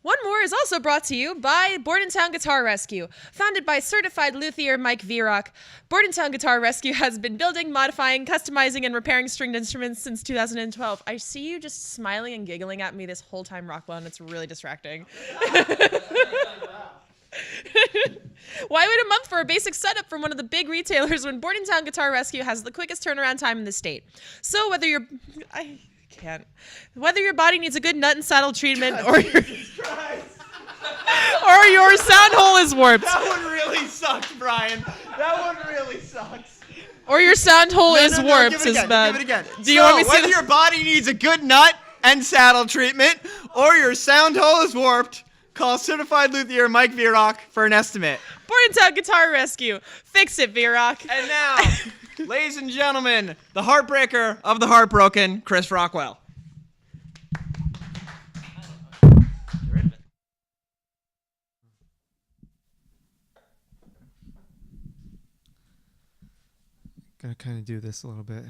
OneMore is also brought to you by Bordentown Guitar Rescue. Founded by certified luthier Mike Vierock, Bordentown Guitar Rescue has been building, modifying, customizing, and repairing stringed instruments since 2012. I see you just smiling and giggling at me this whole time, Rockwell, and it's really distracting. Why wait a month for a basic setup from one of the big retailers when Bordentown Guitar Rescue has the quickest turnaround time in the state? So whether your body needs a good nut and saddle treatment or your sound hole is warped, That one really sucks, Brian. That one really sucks. or your sound hole is warped, give it again, is bad. Give it again. Do you want me to say whether your body needs a good nut and saddle treatment or your sound hole is warped, call certified luthier Mike Vierock for an estimate. Bordentown Guitar Rescue. Fix it, Vierock. And now, ladies and gentlemen, the heartbreaker of the heartbroken, Chris Rockwell. Gotta kind of do this a little bit.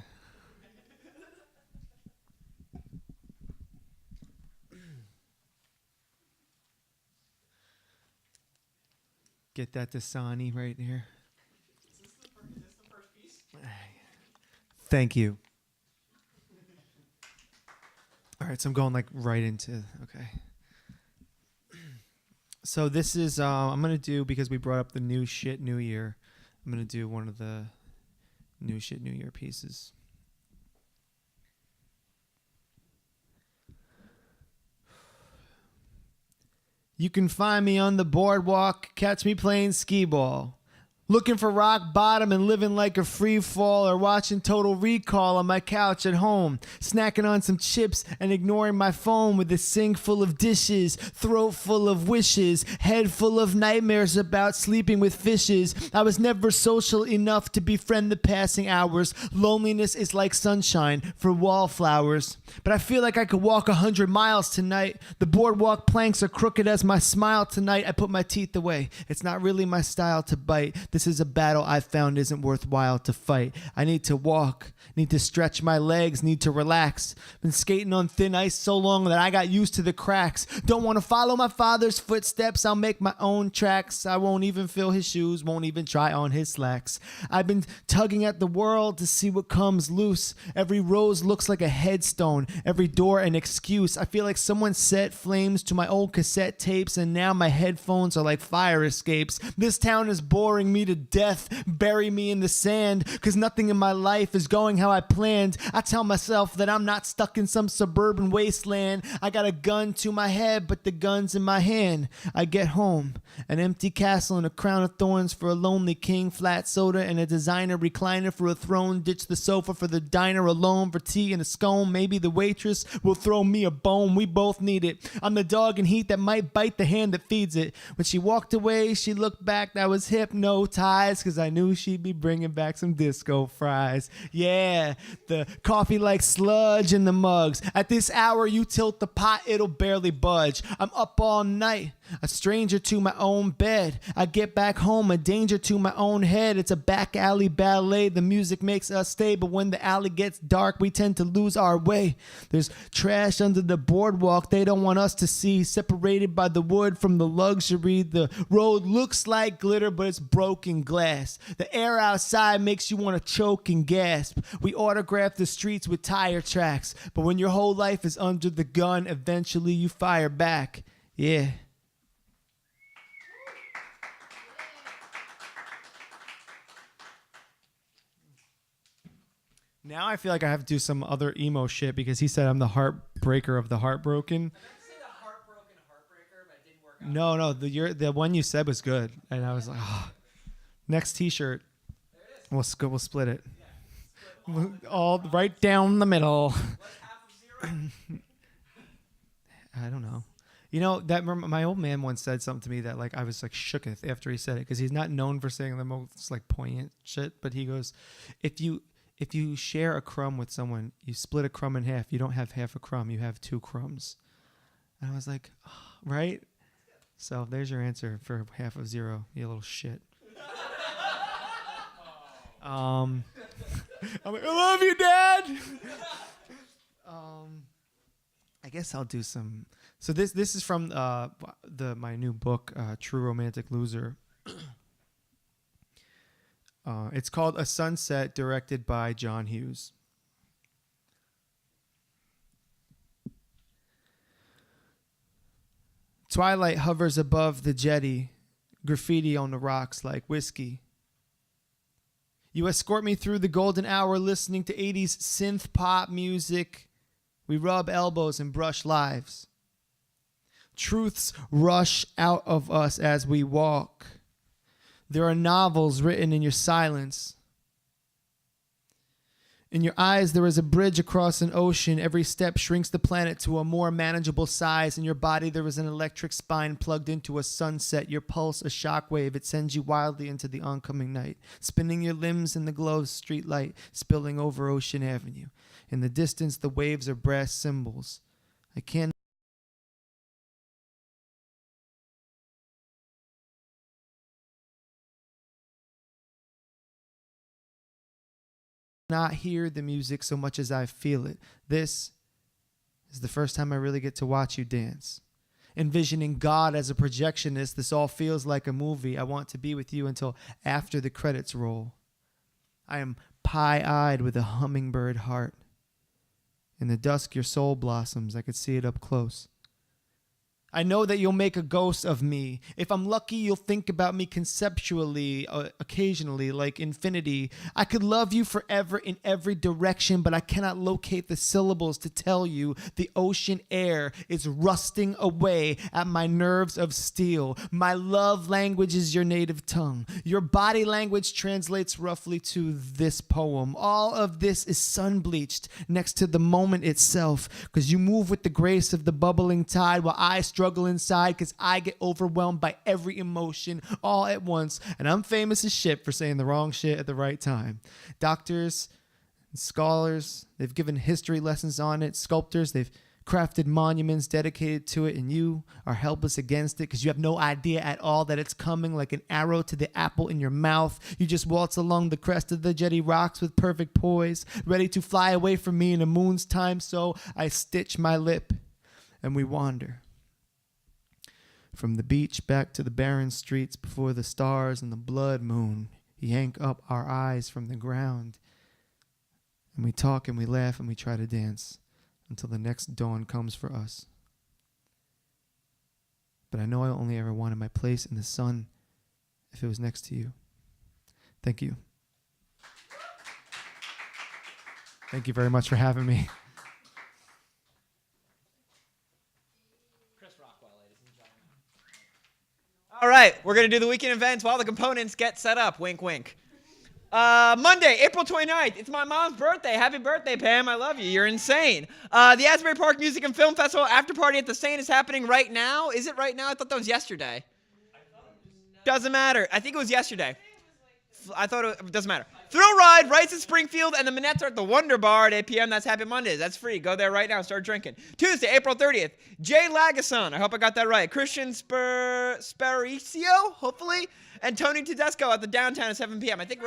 Get that Dasani right here. Is this the first piece? Thank you. All right, so I'm going like right into, okay. So this is, I'm going to do, because we brought up the new shit New Year, I'm going to do one of the new shit New Year pieces. You can find me on the boardwalk, catch me playing skee-ball. Looking for rock bottom and living like a free fall, or watching Total Recall on my couch at home, snacking on some chips and ignoring my phone with a sink full of dishes, throat full of wishes, head full of nightmares about sleeping with fishes. I was never social enough to befriend the passing hours. Loneliness is like sunshine for wallflowers. But I feel like I could walk 100 miles tonight. The boardwalk planks are crooked as my smile tonight. I put my teeth away. It's not really my style to bite. This is a battle I found isn't worthwhile to fight. I need to walk, need to stretch my legs, need to relax. Been skating on thin ice so long that I got used to the cracks. Don't want to follow my father's footsteps, I'll make my own tracks. I won't even fill his shoes, won't even try on his slacks. I've been tugging at the world to see what comes loose. Every rose looks like a headstone, every door an excuse. I feel like someone set flames to my old cassette tapes, and now my headphones are like fire escapes. This town is boring me to death. Bury me in the sand, cause nothing in my life is going how I planned. I tell myself that I'm not stuck in some suburban wasteland. I got a gun to my head, but the gun's in my hand. I get home, an empty castle and a crown of thorns for a lonely king, flat soda and a designer recliner for a throne. Ditch the sofa for the diner alone for tea and a scone. Maybe the waitress will throw me a bone. We both need it. I'm the dog in heat that might bite the hand that feeds it. When she walked away, she looked back. That was hypnotized, cause I knew she'd be bringing back some disco fries. Yeah, the coffee like sludge in the mugs. At this hour, you tilt the pot, it'll barely budge. I'm up all night, a stranger to my own bed. I get back home, a danger to my own head. It's a back alley ballet. The music makes us stay, but when the alley gets dark, we tend to lose our way. There's trash under the boardwalk they don't want us to see. Separated by the wood from the luxury. The road looks like glitter, but it's broken glass. The air outside makes you want to choke and gasp. We autograph the streets with tire tracks, but when your whole life is under the gun, eventually you fire back. Yeah. Now I feel like I have to do some other emo shit because he said I'm the heartbreaker of the heartbroken. No, the one you said was good, and I was like, oh. Next T-shirt, we'll split it, all right down the middle. I don't know. You know that my old man once said something to me that like I was like shooketh after he said it, because he's not known for saying the most like poignant shit, but he goes, if you share a crumb with someone, you split a crumb in half. You don't have half a crumb, you have two crumbs. And I was like, oh, right? So there's your answer for half of zero, you little shit. I'm like, I love you, Dad. I guess I'll do some. So this is from my new book, True Romantic Loser. It's called A Sunset, directed by John Hughes. Twilight hovers above the jetty, graffiti on the rocks like whiskey. You escort me through the golden hour listening to 80s synth pop music. We rub elbows and brush lives. Truths rush out of us as we walk. There are novels written in your silence. In your eyes, there is a bridge across an ocean. Every step shrinks the planet to a more manageable size. In your body, there is an electric spine plugged into a sunset. Your pulse, a shockwave. It sends you wildly into the oncoming night, spinning your limbs in the glow of streetlight, spilling over Ocean Avenue. In the distance, the waves are brass cymbals. I can't not hear the music so much as I feel it. This is the first time I really get to watch you dance. Envisioning God as a projectionist, this all feels like a movie. I want to be with you until after the credits roll. I am pie-eyed with a hummingbird heart. In the dusk, your soul blossoms. I could see it up close. I know that you'll make a ghost of me. If I'm lucky, you'll think about me conceptually, occasionally, like infinity. I could love you forever in every direction, but I cannot locate the syllables to tell you the ocean air is rusting away at my nerves of steel. My love language is your native tongue. Your body language translates roughly to this poem. All of this is sun-bleached next to the moment itself, because you move with the grace of the bubbling tide while I struggle inside because I get overwhelmed by every emotion all at once, and I'm famous as shit for saying the wrong shit at the right time. Doctors and scholars, they've given history lessons on it. Sculptors, they've crafted monuments dedicated to it, and you are helpless against it because you have no idea at all that it's coming like an arrow to the apple in your mouth. You just waltz along the crest of the jetty rocks with perfect poise, ready to fly away from me in a moon's time, so I stitch my lip, and we wander. From the beach back to the barren streets before the stars and the blood moon yank up our eyes from the ground. And we talk and we laugh and we try to dance until the next dawn comes for us. But I know I only ever wanted my place in the sun if it was next to you. Thank you. Thank you very much for having me. All right, we're going to do the weekend events while the components get set up. Wink, wink. Monday, April 29th. It's my mom's birthday. Happy birthday, Pam. I love you. You're insane. The Asbury Park Music and Film Festival after party at the Saint is happening right now. Is it right now? I thought that was yesterday. Doesn't matter. I think it was yesterday. I thought it doesn't matter. Thrill Ride, Rights at Springfield, and the Minettes are at the Wonder Bar at 8 p.m. That's Happy Mondays. That's free. Go there right now. Start drinking. Tuesday, April 30th. Jay Lagason. I hope I got that right. Christian Sparicio, hopefully, and Tony Tedesco at the Downtown at 7 p.m. I think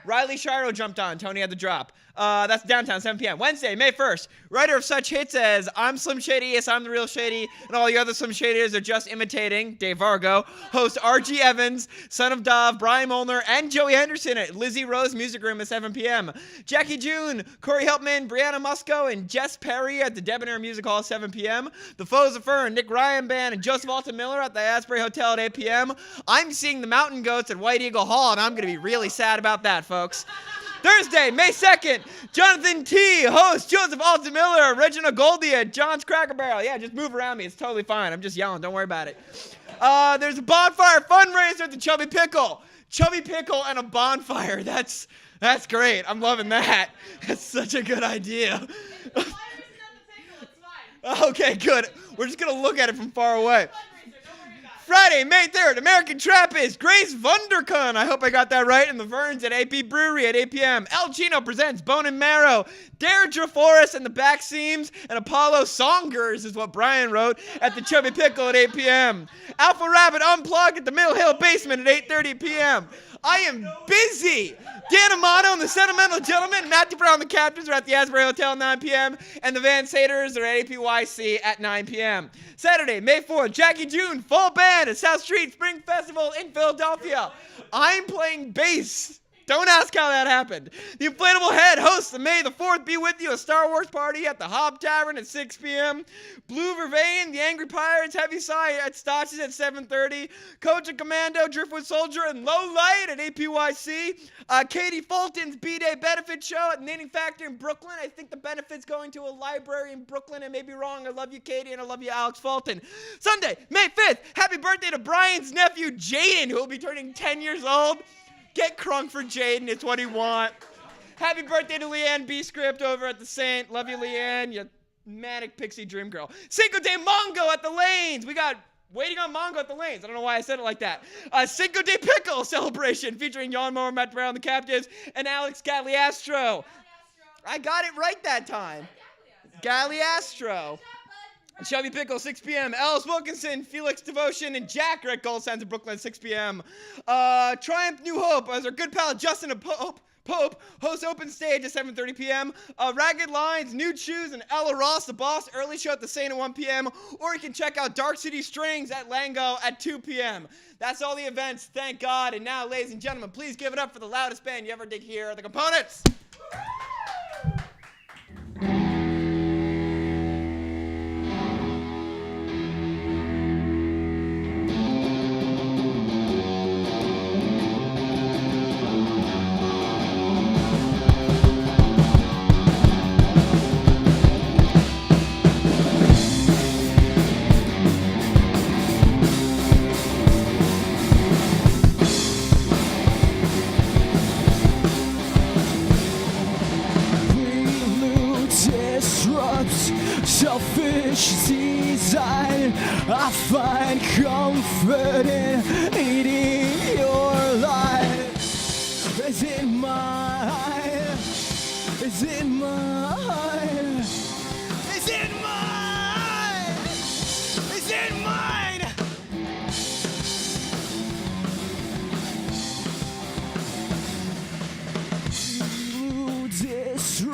Riley Shiro jumped on. Tony had the drop. That's Downtown, 7 p.m. Wednesday, May 1st. Writer of such hits as I'm Slim Shady, Yes, I'm the Real Shady, and all the other Slim Shaders are just imitating, Dave Vargo. Host R.G. Evans, Son of Dov, Brian Molnar, and Joey Henderson at Lizzie Rose Music Room at 7 p.m. Jackie June, Corey Helpman, Brianna Musco, and Jess Perry at the Debonair Music Hall at 7 p.m. The Foes of Fern, Nick Ryan Band, and Joseph Alton Miller at the Asbury Hotel at 8 p.m. I'm seeing the Mountain Goats at White Eagle Hall, and I'm going to be really sad about that, folks. Thursday, May 2nd, Jonathan T. hosts Joseph Alton Miller, Reginald Goldie at John's Cracker Barrel. Yeah, just move around me. It's totally fine. I'm just yelling. Don't worry about it. There's a bonfire fundraiser at the Chubby Pickle. Chubby Pickle and a bonfire. That's great. I'm loving that. That's such a good idea. Okay, good. We're just going to look at it from far away. Friday, May 3rd, American Trappist, Grace Vunderkun. I hope I got that right. In the Verns at AP Brewery at 8 p.m. El Chino presents Bone and Marrow. Deirdre Forrest and the Back Seams and Apollo Songers is what Brian wrote at the Chubby Pickle at 8 p.m. Alpha Rabbit Unplugged at the Mill Hill Basement at 8:30 p.m. I am busy. Dan Amato and the Sentimental Gentleman, Matthew Brown and the Captains are at the Asbury Hotel at 9 p.m. And the Van Saters are at APYC at 9 p.m. Saturday, May 4th, Jackie June, full band at South Street Spring Festival in Philadelphia. I'm playing bass. Don't ask how that happened. The Inflatable Head hosts the May the 4th Be With You, a Star Wars party at the Hob Tavern at 6 p.m. Blue Vervain, The Angry Pirates, Heavy Sigh at Stotch's at 7:30. Coach and Commando, Driftwood Soldier, and Low Light at APYC. Katie Fulton's B-Day benefit show at Knitting Factory in Brooklyn. I think the benefit's going to a library in Brooklyn. I may be wrong. I love you, Katie, and I love you, Alex Fulton. Sunday, May 5th, happy birthday to Brian's nephew, Jaden, who will be turning 10 years old. Get crunk for Jaden. It's what he want. Happy birthday to Leanne B. Script over at the Saint. Love you, Leanne. You manic pixie dream girl. Cinco de Mongo at the Lanes. We got Waiting on Mongo at the Lanes. I don't know why I said it like that. Cinco de Pickle celebration featuring Jan Moore, Matt Brown, the Captives, and Alex Gagliastro. I got it right that time. Gagliastro. Chubby Pickle, 6 p.m. Ellis Wilkinson, Felix Devotion, and Jack are at Gold Sands in Brooklyn at 6 p.m. Triumph New Hope, as our good pal Justin Pope hosts Open Stage at 7:30 p.m. Ragged Lines, Nude Shoes, and Ella Ross, the Boss, early show at the Saint at 1 p.m. Or you can check out Dark City Strings at Lango at 2 p.m. That's all the events, thank God. And now, ladies and gentlemen, please give it up for the loudest band you ever did hear, the Components. Selfish design, I find comfort in eating your life. Is it mine? Is it mine? Is it mine?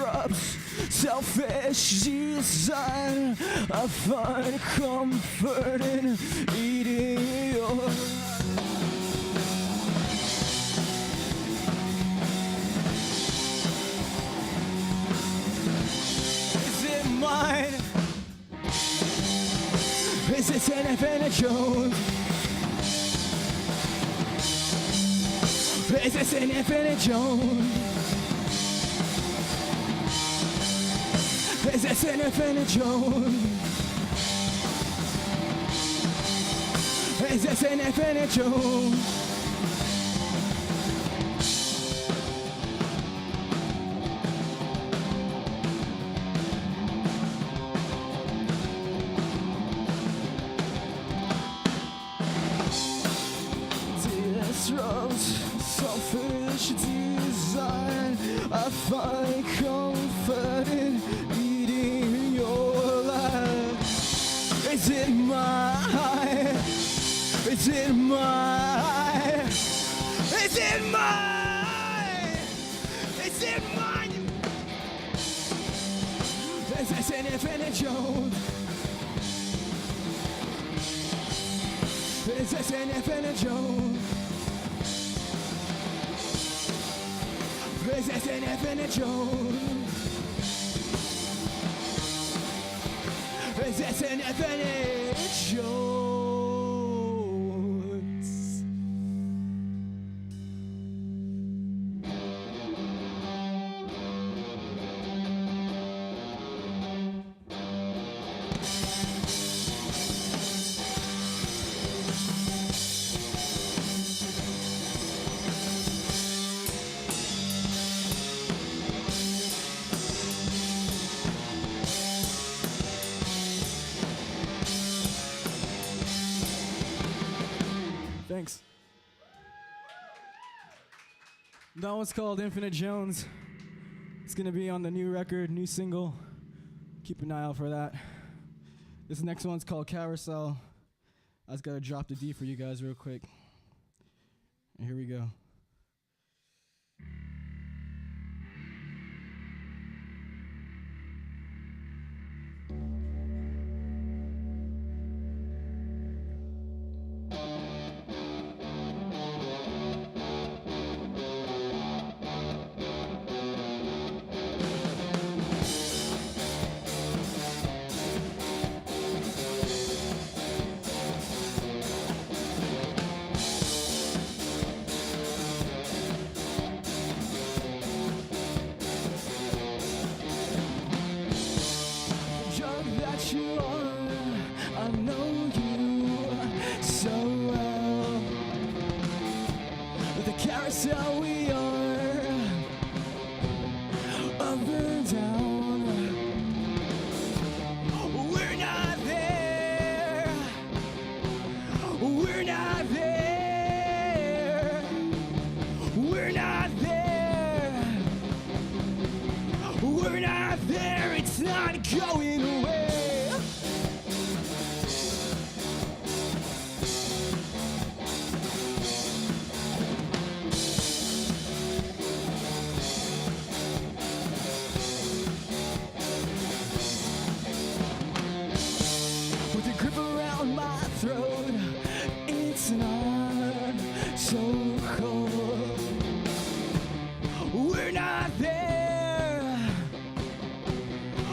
disrupts selfish design. I find comfort in eating your. Is it mine? Is it an Indiana Jones? Is this an Infinite Jones? Is this an Infinite Jones? Is this an Infinite Jones? Disrupts selfish design. I find comfort in eating your life. Is it mine? Is it mine? Is it mine? Is it mine? Is this an Infinite Jones? Is this an Infinite Jones? Is this an Infinite Jones? Is this an Infinite Jones? Thanks. That one's called Infinite Jones. It's gonna be on the new record, new single. Keep an eye out for that. This next one's called Carousel. I just gotta drop the D for you guys real quick. And here we go. That you are, I know you so well. The carousel we are, up and down. We're not there. We're not there. We're not there. We're not there. It's not going away. With a grip around my throat, it's not so cold. We're not there.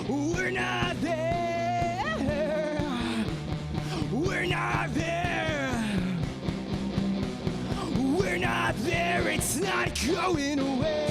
We're not there. We're not there. We're not there. It's not going away.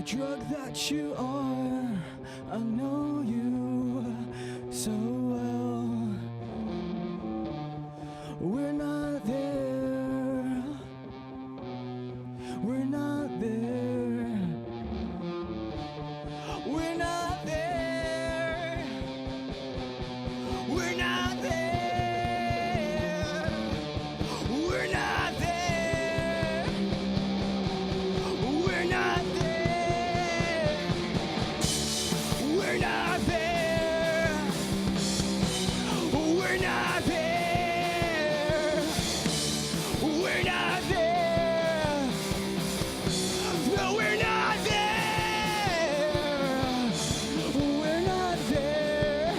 the drug that you are. I know you so well. We're not there. We're not there. We're not there. We're not there. We're not there. We're not there. We're not there. We're not there. We're not there. No, we're not there. We're not there.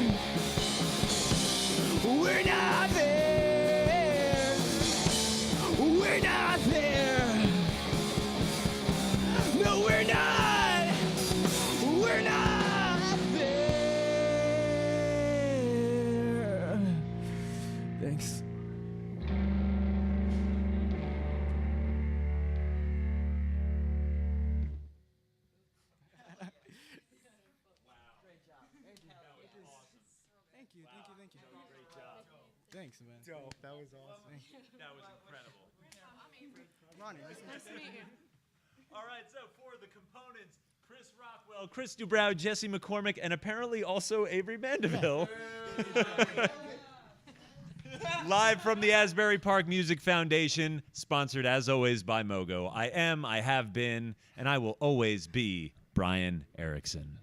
We're not there. We're not there. No, we're not. We're not there. Thanks. Thank you. Great job. Thanks, man. Dope. That was awesome. That was incredible. Ronnie, nice to meet you. All right, so for the components, Chris Rockwell, Chris Dubrow, Jesse McCormick, and apparently also Avery Mandeville. Live from the Asbury Park Music Foundation, sponsored as always by Mogo. I am, I have been, and I will always be Brian Erickson.